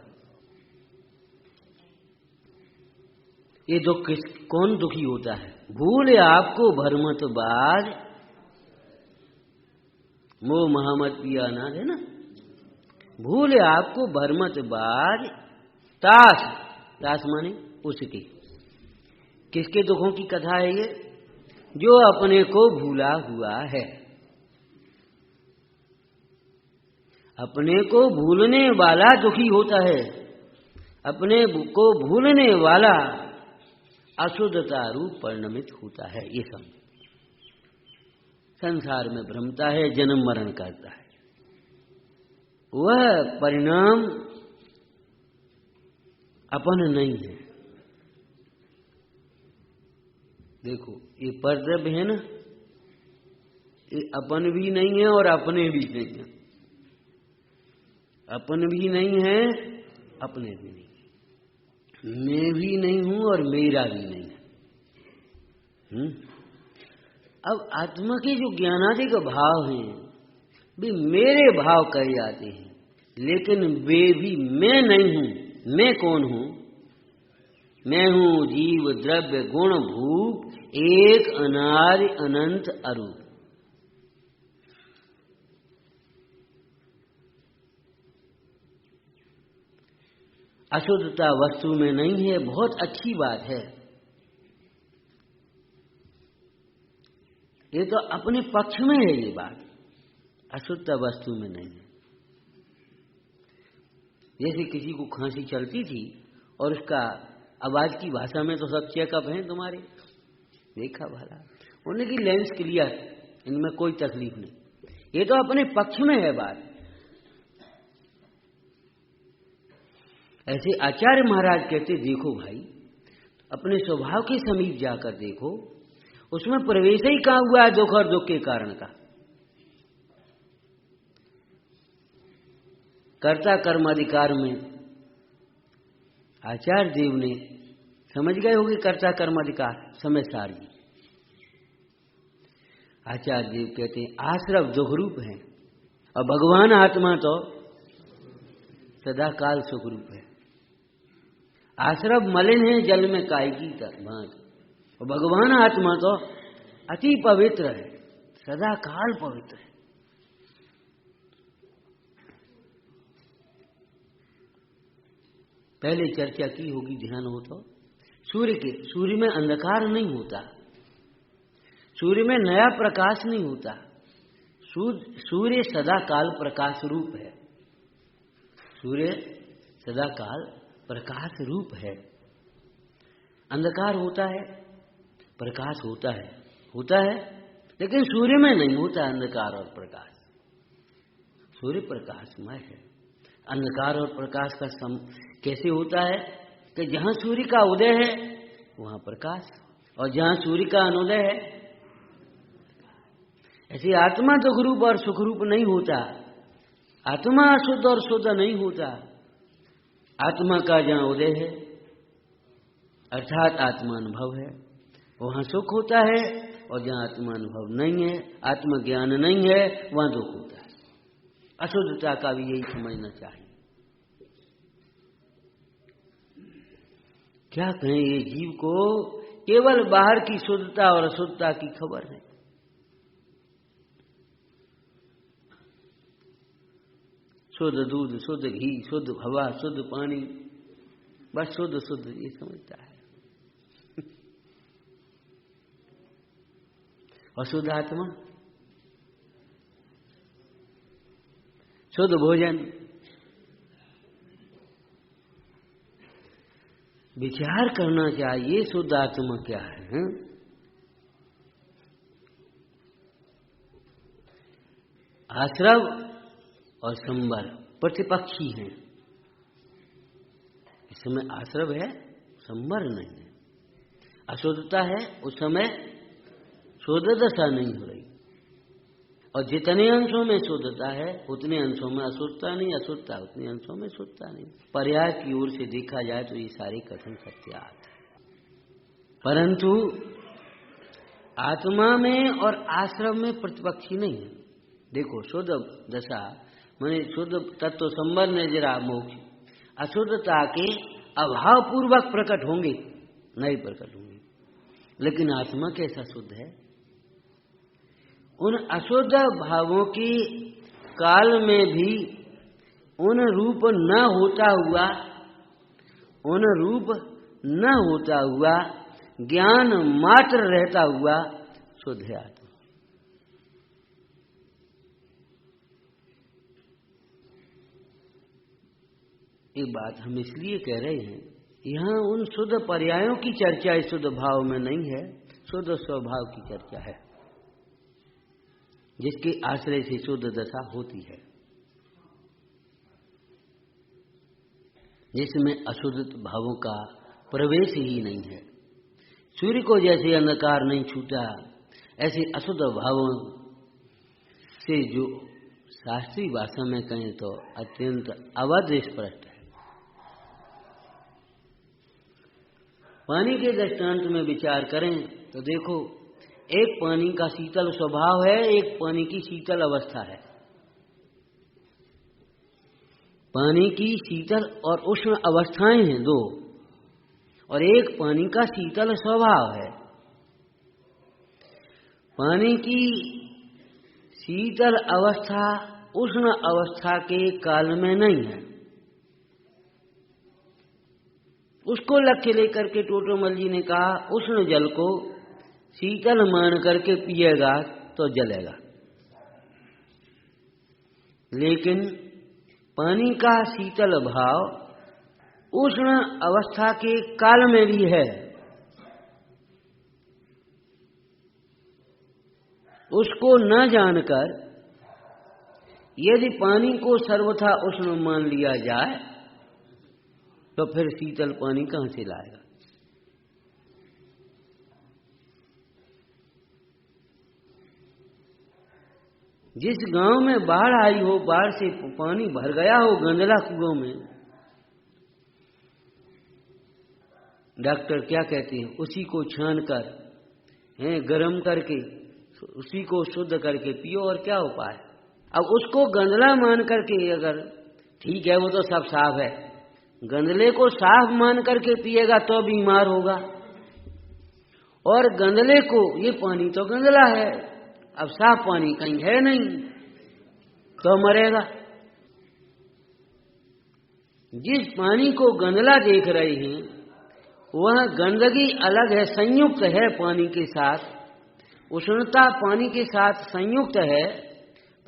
ये दुख कौन दुखी होता है? भूल आपको भ्रमत बाद, मोह महामत पिया अनाथ है ना। भूल आपको भ्रमत बाद तास, तास माने उसकी, किसके दुखों की कथा है ये? जो अपने को भूला हुआ है। अपने को भूलने वाला दुखी होता है, अपने को भूलने वाला अशुद्धता रूप परिणमित होता है। ये सब संसार में भ्रमता है, जन्म मरण करता है। वह परिणाम अपन नहीं है। देखो ये परद्रव्य है ना, ये अपन भी नहीं है और अपने भी नहीं है। अपन भी नहीं है, अपने भी नहीं, मैं भी नहीं हूं और मेरा भी नहीं है। अब आत्मा के जो ज्ञानादिक भाव हैं वे मेरे भाव कहे जाते हैं, लेकिन वे भी मैं नहीं हूं। मैं कौन हूं? मैं हूं जीव द्रव्य गुण भूप, एक अनादि अनंत अरूप। अशुद्धता वस्तु में नहीं है, बहुत अच्छी बात है। ये तो अपने पक्ष में है ये बात, अशुद्धता वस्तु में नहीं है। जैसे किसी को खांसी चलती थी और उसका आवाज की भाषा में तो सब चेकअप हैं तुम्हारे, देखा भला, उन्हें की लेंस क्लियर, इनमें कोई तकलीफ नहीं, ये तो अपने पक्ष में है बात। ऐसे आचार्य महाराज कहते देखो भाई, अपने स्वभाव के समीप जाकर देखो, उसमें प्रवेश ही कहां हुआ है दुख और दुख के कारण का। कर्ता कर्म अधिकार में आचार्य देव ने समझ गए होंगे कर्ता कर्म अधिकार, समय सार जी। आचार्य देव कहते हैं आश्रव दुख रूप है और भगवान आत्मा तो सदाकाल सुख रूप है। आश्रव मलिन है जल में कायगी भांत, और भगवान आत्मा तो अति पवित्र है, सदाकाल पवित्र है। पहले चर्चा की होगी, ध्यान हो तो, सूर्य में अंधकार नहीं होता, सूर्य में नया प्रकाश नहीं होता, सूर्य सदाकाल प्रकाश रूप है, सूर्य सदाकाल प्रकाश रूप है। अंधकार होता है, प्रकाश होता है, लेकिन सूर्य में नहीं होता अंधकार और प्रकाश। सूर्य प्रकाशमय है। अंधकार और प्रकाश का कैसे होता है कि जहां सूर्य का उदय है वहां प्रकाश, और जहां सूर्य का अनुदय है। ऐसे आत्मा दुख रूप और सुख रूप नहीं होता, आत्मा अशुद्ध और शुद्ध नहीं होता। आत्मा का जहां उदय है अर्थात आत्मानुभव है, वहां सुख होता है, और जहां आत्मानुभव नहीं है, आत्मज्ञान नहीं है, वहां दुख होता है। अशुद्धता का भी यही समझना चाहिए। क्या कहें, ये जीव को केवल बाहर की शुद्धता और अशुद्धता की खबर है। शुद्ध दूध, शुद्ध घी, शुद्ध हवा, शुद्ध पानी, बस शुद्ध शुद्ध ये समझता है। अशुद्ध आत्मा, शुद्ध भोजन, विचार करना चाहिए शुद्ध आत्मा क्या है। आश्रव और संबर प्रतिपक्षी हैं। इस समय आश्रव है, संबर नहीं है। अशुद्धता है, उस समय शुद्ध दशा नहीं हो रही, और जितने अंशों में शुद्धता है उतने अंशों में अशुद्धता नहीं, अशुद्धता उतने अंशों में शुद्धता नहीं। पर्याय की ओर से देखा जाए तो ये सारे कथन सत्यार्थ है, परंतु आत्मा में और आश्रम में प्रतिपक्षी नहीं है। देखो, शुद्ध दशा माने शुद्ध तत्व संबर निर्जरा मोक्ष अशुद्धता के अभाव पूर्वक प्रकट होंगे, नहीं प्रकट होंगे। लेकिन आत्मा कैसा शुद्ध है, उन अशुद्ध भावों की काल में भी उन रूप न होता हुआ ज्ञान मात्र रहता हुआ शुद्ध है आत्मा। ये बात हम इसलिए कह रहे हैं, यहाँ उन शुद्ध पर्यायों की चर्चा इस शुद्ध भाव में नहीं है, शुद्ध स्वभाव की चर्चा है, जिसके आश्रय से शुद्ध दशा होती है, जिसमें अशुद्ध भावों का प्रवेश ही नहीं है। सूर्य को जैसे अंधकार नहीं छूटा, ऐसे अशुद्ध भावों से जो शास्त्रीय भाषा में कहें तो अत्यंत अवध स्पष्ट है। पानी के दृष्टांत में विचार करें तो देखो, एक पानी का शीतल स्वभाव है, एक पानी की शीतल अवस्था है। पानी की शीतल और उष्ण अवस्थाएं हैं दो, और एक पानी का शीतल स्वभाव है। पानी की शीतल अवस्था उष्ण अवस्था के काल में नहीं है। उसको लक्ष्य लेकर के टोटोमल जी ने कहा, उष्ण जल को शीतल मान करके पिएगा तो जलेगा, लेकिन पानी का शीतल भाव उष्ण अवस्था के काल में भी है। उसको न जानकर यदि पानी को सर्वथा उष्ण मान लिया जाए तो फिर शीतल पानी कहां से लाएगा? जिस गांव में बाढ़ आई हो, बाढ़ से पानी भर गया हो गंदला कुओं में, डॉक्टर क्या कहते हैं? उसी को छान कर गर्म करके उसी को शुद्ध करके पियो। और क्या उपाय? अब उसको गंदला मान करके, अगर ठीक है वो तो सब साफ है, गंदले को साफ मान करके पिएगा तो बीमार होगा, और गंदले को, ये पानी तो गंदला है, अब साफ पानी कहीं है नहीं, तो मरेगा। जिस पानी को गंदला देख रहे हैं वह गंदगी अलग है, संयुक्त है पानी के साथ, उष्णता पानी के साथ संयुक्त है,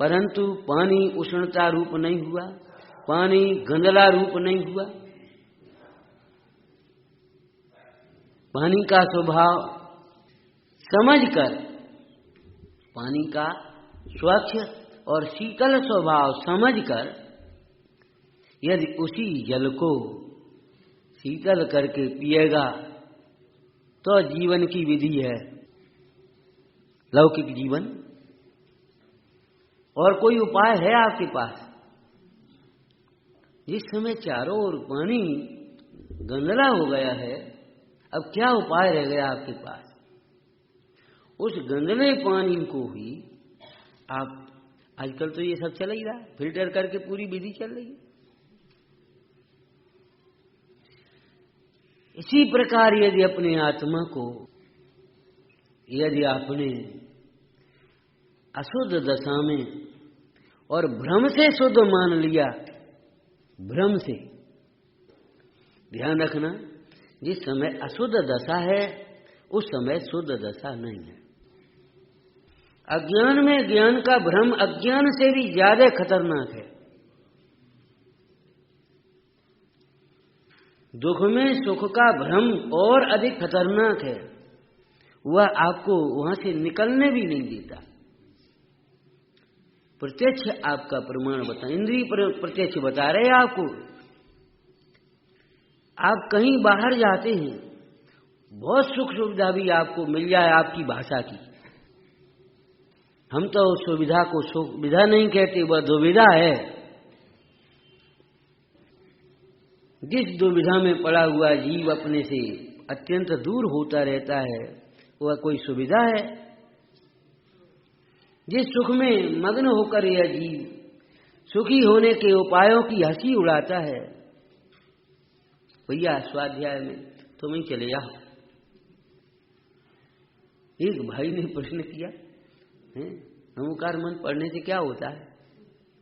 परंतु पानी उष्णता रूप नहीं हुआ, पानी गंदला रूप नहीं हुआ। पानी का स्वभाव समझकर, पानी का स्वच्छ और शीतल स्वभाव समझकर यदि उसी जल को शीतल करके पिएगा तो जीवन की विधि है, लौकिक जीवन। और कोई उपाय है आपके पास? जिस समय चारों ओर पानी गंदला हो गया है, अब क्या उपाय रह गया आपके पास? उस गंदले पानी को ही आप, आजकल तो ये सब चल ही रहा है, फिल्टर करके पूरी विधि चल रही है। इसी प्रकार यदि अपने आत्मा को, यदि आपने अशुद्ध दशा में और भ्रम से शुद्ध मान लिया, भ्रम से, ध्यान रखना, जिस समय अशुद्ध दशा है उस समय शुद्ध दशा नहीं है। अज्ञान में ज्ञान का भ्रम अज्ञान से भी ज्यादा खतरनाक है। दुख में सुख का भ्रम और अधिक खतरनाक है, वह आपको वहां से निकलने भी नहीं देता। प्रत्यक्ष आपका प्रमाण बता, इंद्रिय प्रत्यक्ष बता रहे आपको। आप कहीं बाहर जाते हैं, बहुत सुख सुविधा भी आपको मिल जाए आपकी भाषा की, हम तो उस सुविधा को सुविधा नहीं कहते, वह दुविधा है। जिस दुविधा में पड़ा हुआ जीव अपने से अत्यंत दूर होता रहता है, वह कोई सुविधा है? जिस सुख में मग्न होकर यह जीव सुखी होने के उपायों की हंसी उड़ाता है, भैया स्वाध्याय में तुम ही चले जाओ। एक भाई ने प्रश्न किया, नमोकार मंत्र पढ़ने से क्या होता है?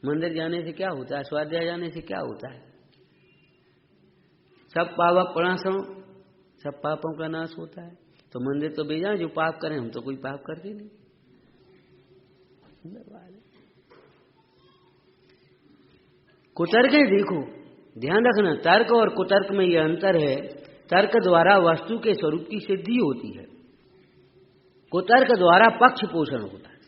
मंदिर जाने से क्या होता है? स्वाध्याय जाने से क्या होता है? सब पाप प्रणाशों, सब पापों का नाश होता है। तो मंदिर तो भेजा, जो पाप करें, हम तो कोई पाप करते नहीं। कुतर्क देखो, ध्यान रखना, तर्क और कुतर्क में यह अंतर है। तर्क द्वारा वस्तु के स्वरूप की सिद्धि होती है, कुतर्क द्वारा पक्ष पोषण होता है।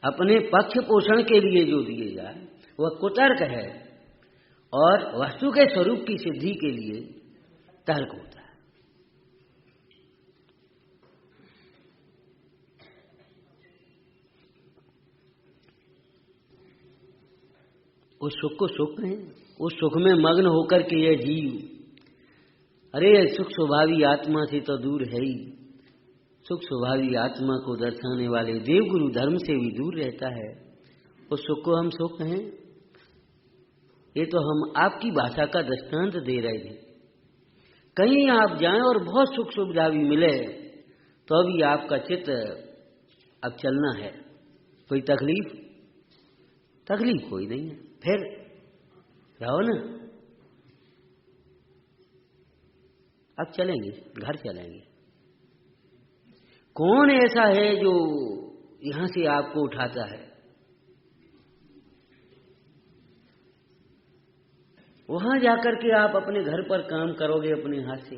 अपने पक्ष पोषण के लिए जो दिए जाए वह कुतर्क है, और वस्तु के स्वरूप की सिद्धि के लिए तर्क होता है। उस सुख को सुख है, उस सुख में मग्न होकर के यह जीव, अरे सुख स्वभावी आत्मा से तो दूर है ही, सुख स्वभावी आत्मा को दर्शाने वाले देवगुरु धर्म से भी दूर रहता है। उस सुख को हम सुख हैं, ये तो हम आपकी भाषा का दृष्टांत दे रहे थे। कहीं आप जाएं और बहुत सुख सुविधा भी मिले तो अभी आपका चित्त अब चलना है, कोई तकलीफ कोई नहीं है, फिर रहो ना, अब चलेंगे, घर चलेंगे। कौन ऐसा है जो यहां से आपको उठाता है? वहां जाकर के आप अपने घर पर काम करोगे अपने हाथ से।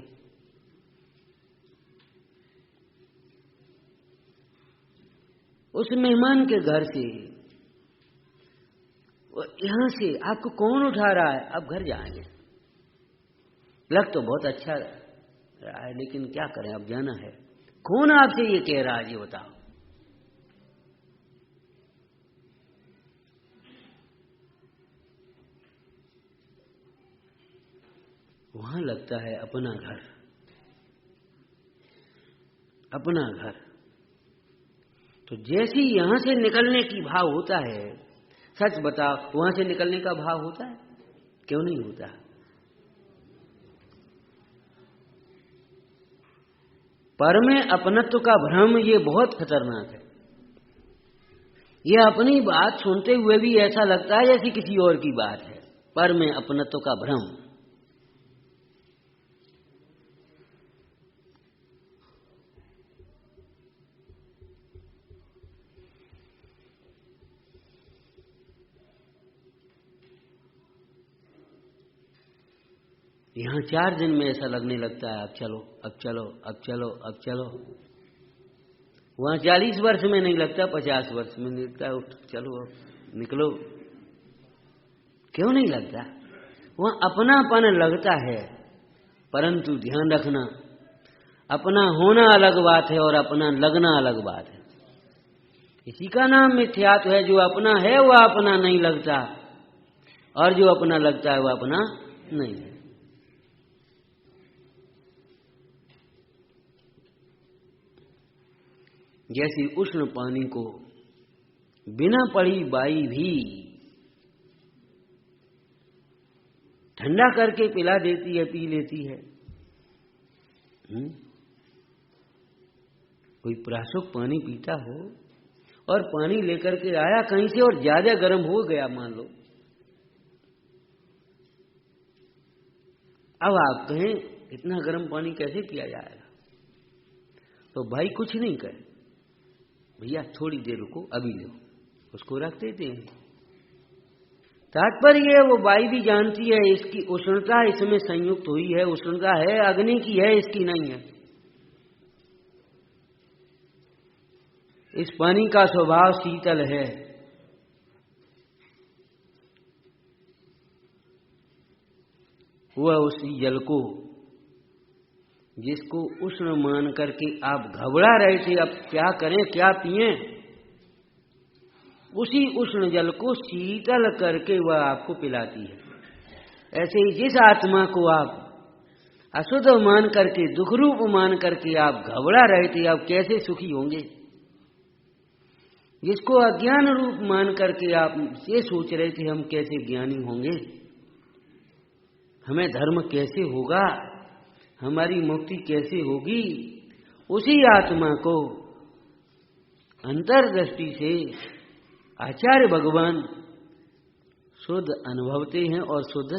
उस मेहमान के घर से, यहां से आपको कौन उठा रहा है? आप घर जाएंगे। लग तो बहुत अच्छा रहा है, लेकिन क्या करें, अब जाना है। कौन आपसे ये कह रहा है, ये बताओ। वहां लगता है अपना घर, अपना घर। तो जैसे यहां से निकलने की भाव होता है, सच बताओ, वहां से निकलने का भाव होता है? क्यों नहीं होता? पर में अपनत्व का भ्रम ये बहुत खतरनाक है। ये अपनी बात सुनते हुए भी ऐसा लगता है जैसे किसी और की बात है। पर में अपनत्व का भ्रम। यहां 4 दिन में ऐसा लगने लगता है, अब चलो, अब चलो, अब चलो, अब चलो। वहां 40 वर्ष में नहीं लगता, 50 वर्ष में नहीं लगता, उठ चलो, अब निकलो। क्यों नहीं लगता? वहां अपनापन लगता है। परंतु ध्यान रखना, अपना होना अलग बात है और अपना लगना अलग बात है। इसी का नाम मिथ्यात्व है। जो अपना है वह अपना नहीं लगता, और जो अपना लगता है वह अपना नहीं है। जैसे उष्ण पानी को बिना पड़ी बाई भी ठंडा करके पिला देती है, पी लेती है। कोई प्राशुक पानी पीता हो और पानी लेकर के आया कहीं से और ज्यादा गर्म हो गया, मान लो, अब आप कहें इतना गर्म पानी कैसे पिया जाएगा? तो भाई कुछ नहीं करे, भैया थोड़ी देर रुको, अभी लो, उसको रख देते हैं। तात्पर्य वो बाई भी जानती है इसकी उष्णता इसमें संयुक्त हुई है, उष्णता है अग्नि की है, इसकी नहीं है। इस पानी का स्वभाव शीतल है। वह उसी जल को, जिसको उष्ण मान करके आप घबरा रहे थे, अब क्या करें, क्या पिएं, उसी उष्ण जल को शीतल करके वह आपको पिलाती है। ऐसे ही जिस आत्मा को आप अशुद्ध मान करके, दुख रूप मान करके आप घबरा रहे थे, अब कैसे सुखी होंगे? जिसको अज्ञान रूप मान करके आप ये सोच रहे थे हम कैसे ज्ञानी होंगे, हमें धर्म कैसे होगा, हमारी मुक्ति कैसे होगी, उसी आत्मा को अंतर्दृष्टि से आचार्य भगवान शुद्ध अनुभवते हैं और शुद्ध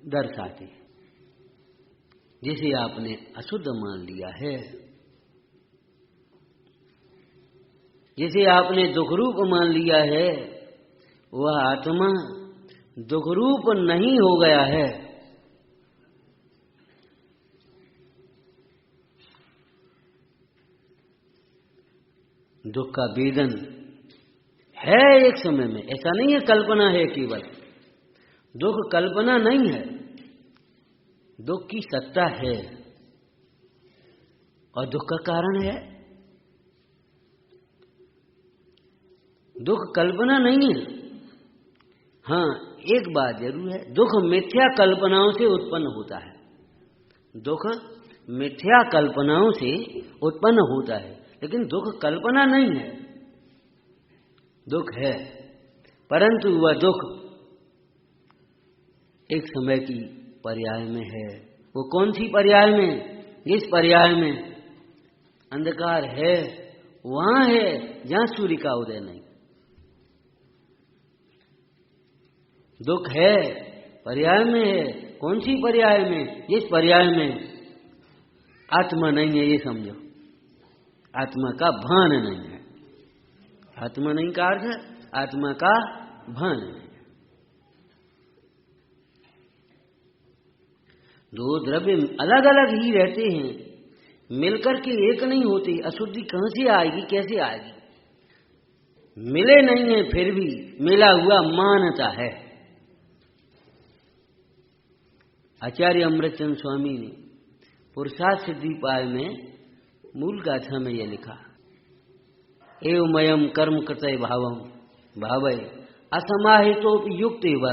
दर्शाते हैं। जिसे आपने अशुद्ध मान लिया है, जिसे आपने दुखरूप मान लिया है, वह आत्मा दुखरूप नहीं हो गया है। दुख का वेदन है एक समय में, ऐसा नहीं है कल्पना है केवल। दुख कल्पना नहीं है, दुख की सत्ता है और दुख का कारण है। दुख कल्पना नहीं है। हाँ, एक बात जरूर है, दुख मिथ्या कल्पनाओं से उत्पन्न होता है। दुख मिथ्या कल्पनाओं से उत्पन्न होता है, लेकिन दुख कल्पना नहीं है। दुख है, परंतु वह दुख एक समय की पर्याय में है। वो कौन सी पर्याय में? जिस पर्याय में अंधकार है वहां है जहां सूर्य का उदय नहीं। दुख है, पर्याय में है। कौन सी पर्याय में? जिस पर्याय में आत्मा नहीं है, ये समझो। आत्मा का भान नहीं है। आत्मा नहीं का अर्थ है आत्मा का भान नहीं है। दो द्रव्य अलग अलग ही रहते हैं, मिलकर के एक नहीं होते। अशुद्धि कहां से आएगी, कैसे आएगी? मिले नहीं है फिर भी मिला हुआ मानता है। आचार्य अमृतचंद स्वामी ने पुरुषार्थ सिद्धिपाय में मूल गाथा में यह लिखा, एवमयम कर्म कृतय भावम भावय असमाहितो युक्त एव।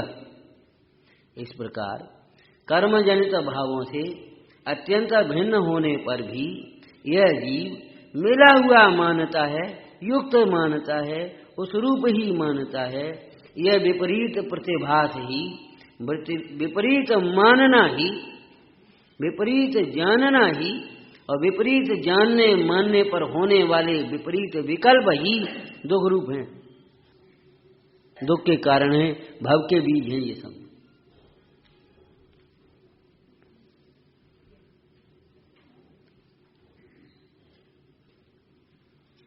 इस प्रकार कर्म जनित भावों से अत्यंत भिन्न होने पर भी यह जीव मिला हुआ मानता है, युक्त मानता है, उस रूप ही मानता है। यह विपरीत प्रतिभास ही, विपरीत मानना ही, विपरीत जानना ही और विपरीत जानने मानने पर होने वाले विपरीत विकल्प ही दुख रूप हैं, दुख के कारण है, भव के बीज हैं ये सब।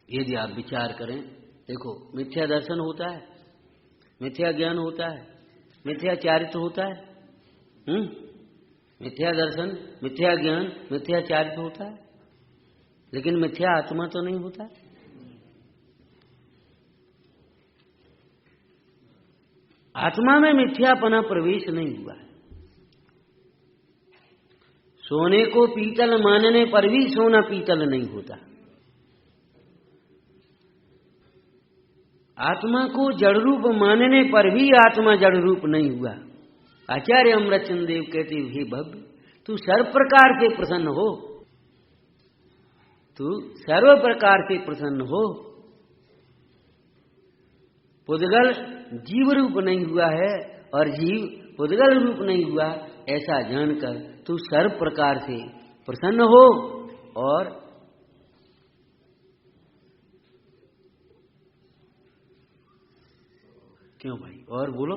यदि आप विचार करें, देखो मिथ्या दर्शन होता है, मिथ्या ज्ञान होता है, मिथ्या चारित्र होता है, मिथ्या दर्शन, मिथ्या ज्ञान, मिथ्या चारित्र होता है, लेकिन मिथ्या आत्मा तो नहीं होता। आत्मा में मिथ्यापना प्रवेश नहीं हुआ है। सोने को पीतल मानने पर भी सोना पीतल नहीं होता। आत्मा को जड़ रूप मानने पर भी आत्मा जड़ रूप नहीं हुआ। आचार्य अमृतचंद देव कहते, हे भव्य, तू सर्व प्रकार से प्रसन्न हो, तू सर्व प्रकार से प्रसन्न हो। पुद्गल जीव रूप नहीं हुआ है और जीव पुद्गल रूप नहीं हुआ, ऐसा जानकर तू सर्व प्रकार से प्रसन्न हो। और क्यों भाई, और बोलो।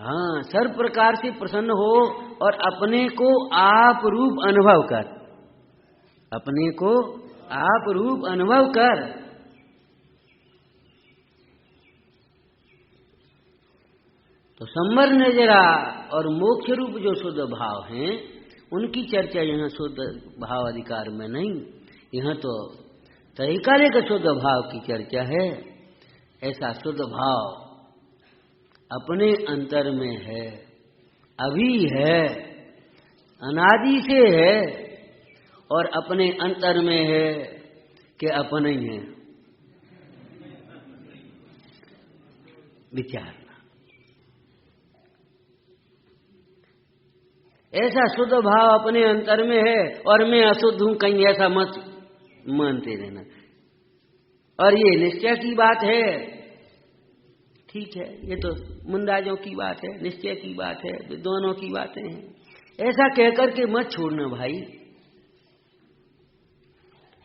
हाँ, सर्व प्रकार से प्रसन्न हो और अपने को आप रूप अनुभव कर, अपने को आप रूप अनुभव कर। तो संवर नजरा और मोक्ष रूप जो शुद्ध भाव हैं, उनकी चर्चा यहाँ शुद्ध भाव अधिकार में नहीं, यहाँ तो त्रैकालिक शुद्ध भाव की चर्चा है। ऐसा शुद्ध भाव अपने अंतर में है, अभी है, अनादि से है और अपने अंतर में है कि अपने ही है। विचारना, ऐसा शुद्ध भाव अपने अंतर में है और मैं अशुद्ध हूं, कहीं ऐसा मत मानते रहना। और ये निश्चय की बात है, ठीक है, ये तो मुंदाजों की बात है, निश्चय की बात है, दोनों की बातें हैं। ऐसा कहकर के मत छोड़ना भाई।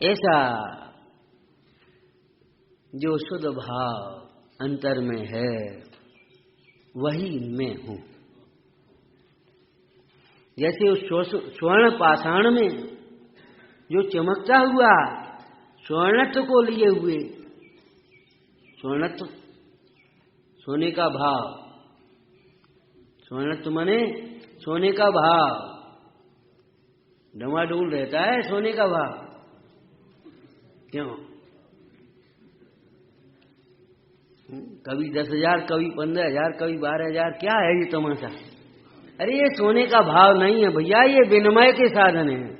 ऐसा जो शुद्ध भाव अंतर में है वही मैं हूं। जैसे उस स्वर्ण पाषाण में जो चमकता हुआ स्वर्णत्व को लिए हुए, स्वर्णत्व सोने का भाव, स्वर्णत्व माने सोने का भाव, डमाडोल रहता है सोने का भाव। क्यों? कभी 10,000, कभी 15,000, कभी 12,000, क्या है ये तमाशा? अरे ये सोने का भाव नहीं है भैया, ये विनिमय के साधन है।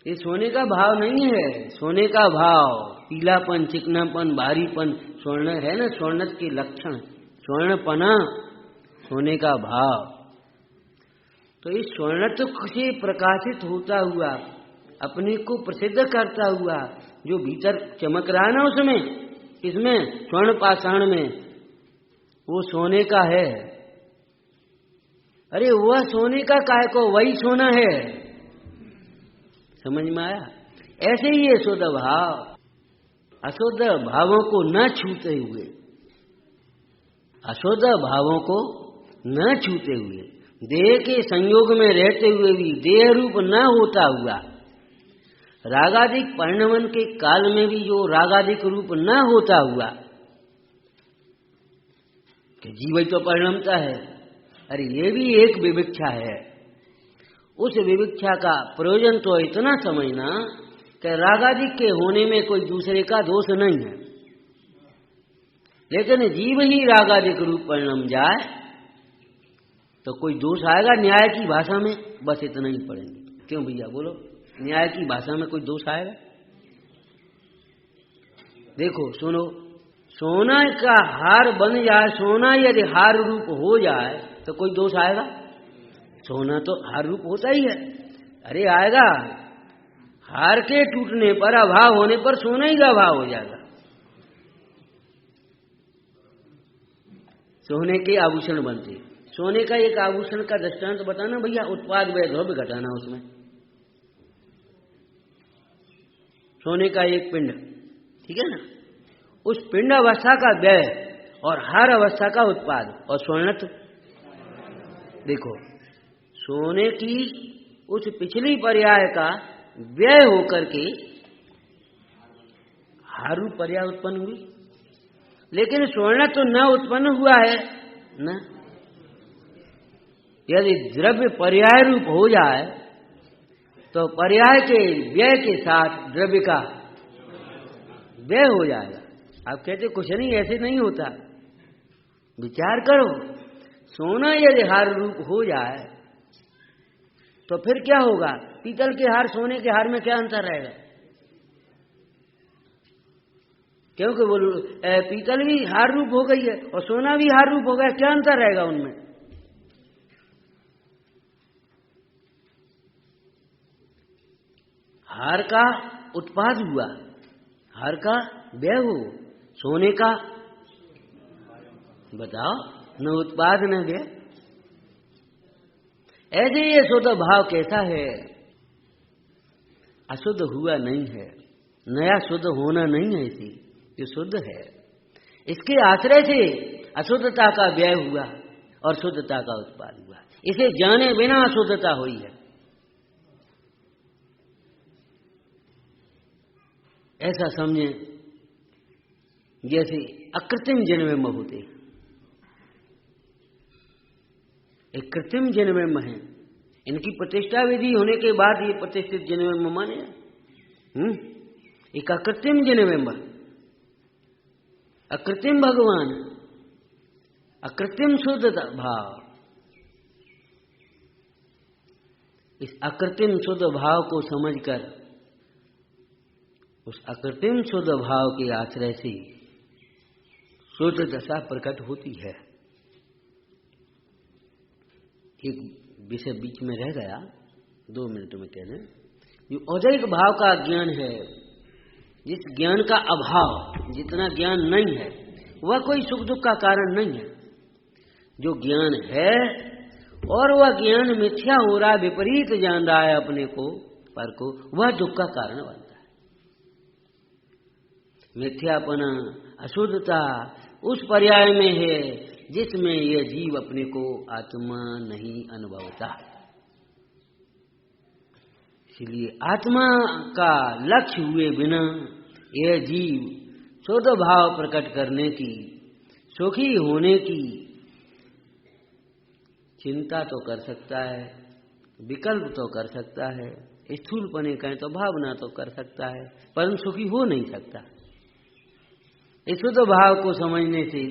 ये सोने का भाव नहीं है। सोने का भाव पीलापन, चिकनापन, भारीपन, स्वर्ण है ना, स्वर्णत के लक्षण, स्वर्णपना, सोने का भाव। तो इस स्वर्णत्व से प्रकाशित होता हुआ, अपने को प्रसिद्ध करता हुआ जो भीतर चमक रहा ना उसमें, इसमें स्वर्ण पाषाण में, वो सोने का है। अरे वह सोने का काय को, वही सोना है। समझ में आया? ऐसे ही ये शुद्ध भाव अशुद्ध भावों को न छूते हुए, अशुद्ध भावों को न छूते हुए, देह के संयोग में रहते हुए भी देह रूप न होता हुआ, रागादिक परिणमन के काल में भी जो रागादिक रूप न होता हुआ, कि जीव ही तो परिणमता है। अरे ये भी एक विविक्षा है। उस विविक्षा का प्रयोजन तो इतना समझना कि रागादि के होने में कोई दूसरे का दोष नहीं है, लेकिन जीव ही रागादिक रूप परिणम जाए तो कोई दोष आएगा न्याय की भाषा में? बस इतना ही पढ़ेंगे। क्यों भैया बोलो, न्याय की भाषा में कोई दोष आएगा? देखो सुनो, सोना का हार बन जाए, सोना यदि हार रूप हो जाए तो कोई दोष आएगा? सोना तो हार रूप होता ही है। अरे आएगा, हार के टूटने पर, अभाव होने पर सोना ही का अभाव हो जाएगा। सोने के आभूषण बनते, सोने का एक आभूषण का दृष्टांत बताना भैया, उत्पाद व्यय द्रव्य घटाना उसमें। सोने का एक पिंड, ठीक है ना, उस पिंड अवस्था का व्यय और हार अवस्था का उत्पाद और स्वर्णत्व। देखो सोने की उस पिछली पर्याय का व्यय होकर के हार रूप पर्याय उत्पन्न हुई, लेकिन स्वर्ण तो न उत्पन्न हुआ है न। यदि द्रव्य पर्याय रूप हो जाए तो पर्याय के व्यय के साथ द्रव्य का व्यय हो जाएगा। आप कहते कुछ नहीं, ऐसे नहीं होता। विचार करो, सोना यदि हार रूप हो जाए तो फिर क्या होगा? पीतल के हार सोने के हार में क्या अंतर रहेगा? क्योंकि वो पीतल भी हार रूप हो गई है और सोना भी हार रूप हो गया, क्या अंतर रहेगा उनमें? हार का उत्पाद हुआ, हार का व्यय हो, सोने का बताओ न उत्पाद न व्यय। ऐसे ये शुद्ध भाव कैसा है? अशुद्ध हुआ नहीं है, नया शुद्ध होना नहीं है, इसी ये शुद्ध है। इसके आश्रय से अशुद्धता का व्यय हुआ और शुद्धता का उत्पाद हुआ। इसे जाने बिना अशुद्धता हुई है। ऐसा समझे जैसे अकृत्रिम जन्म होते, एक कृत्रिम जन्म है, इनकी प्रतिष्ठा विधि होने के बाद ये प्रतिष्ठित जन्म माने। एक अकृत्रिम जन्म, अकृत्रिम भगवान, अकृत्रिम शुद्ध भाव। इस अकृत्रिम शुद्ध भाव को समझकर उस अकृत्रिम शुद्ध भाव के आश्रय से शुद्ध दशा प्रकट होती है। एक विषय बीच में रह गया, 2 मिनट में कह दें। जो औदयिक भाव का ज्ञान है, जिस ज्ञान का अभाव, जितना ज्ञान नहीं है, वह कोई सुख दुख का कारण नहीं है। जो ज्ञान है और वह ज्ञान मिथ्या हो रहा है, विपरीत जान रहा है अपने को, पर को, वह दुख का कारण बनता है। मिथ्यापना, अशुद्धता उस पर्याय में है जिसमें यह जीव अपने को आत्मा नहीं अनुभवता। इसलिए आत्मा का लक्ष्य हुए बिना यह जीव शुद्ध भाव प्रकट करने की, सुखी होने की चिंता तो कर सकता है, विकल्प तो कर सकता है, स्थूलपने कहें तो भावना तो कर सकता है, परंतु सुखी हो नहीं सकता। इस शुद्ध भाव को समझने से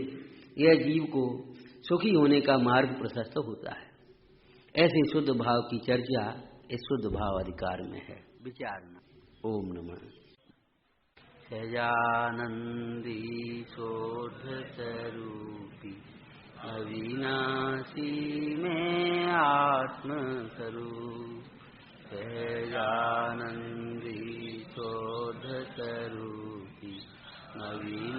यह जीव को सुखी होने का मार्ग प्रशस्त होता है। ऐसे शुद्ध भाव की चर्चा इस शुद्ध भाव अधिकार में है, विचारना। ओम नमः। सहजानंदी शोध स्वरूपी अविनाशी में आत्म स्वरूप, सहजानंदी शोध स्वरूपी अविनाशी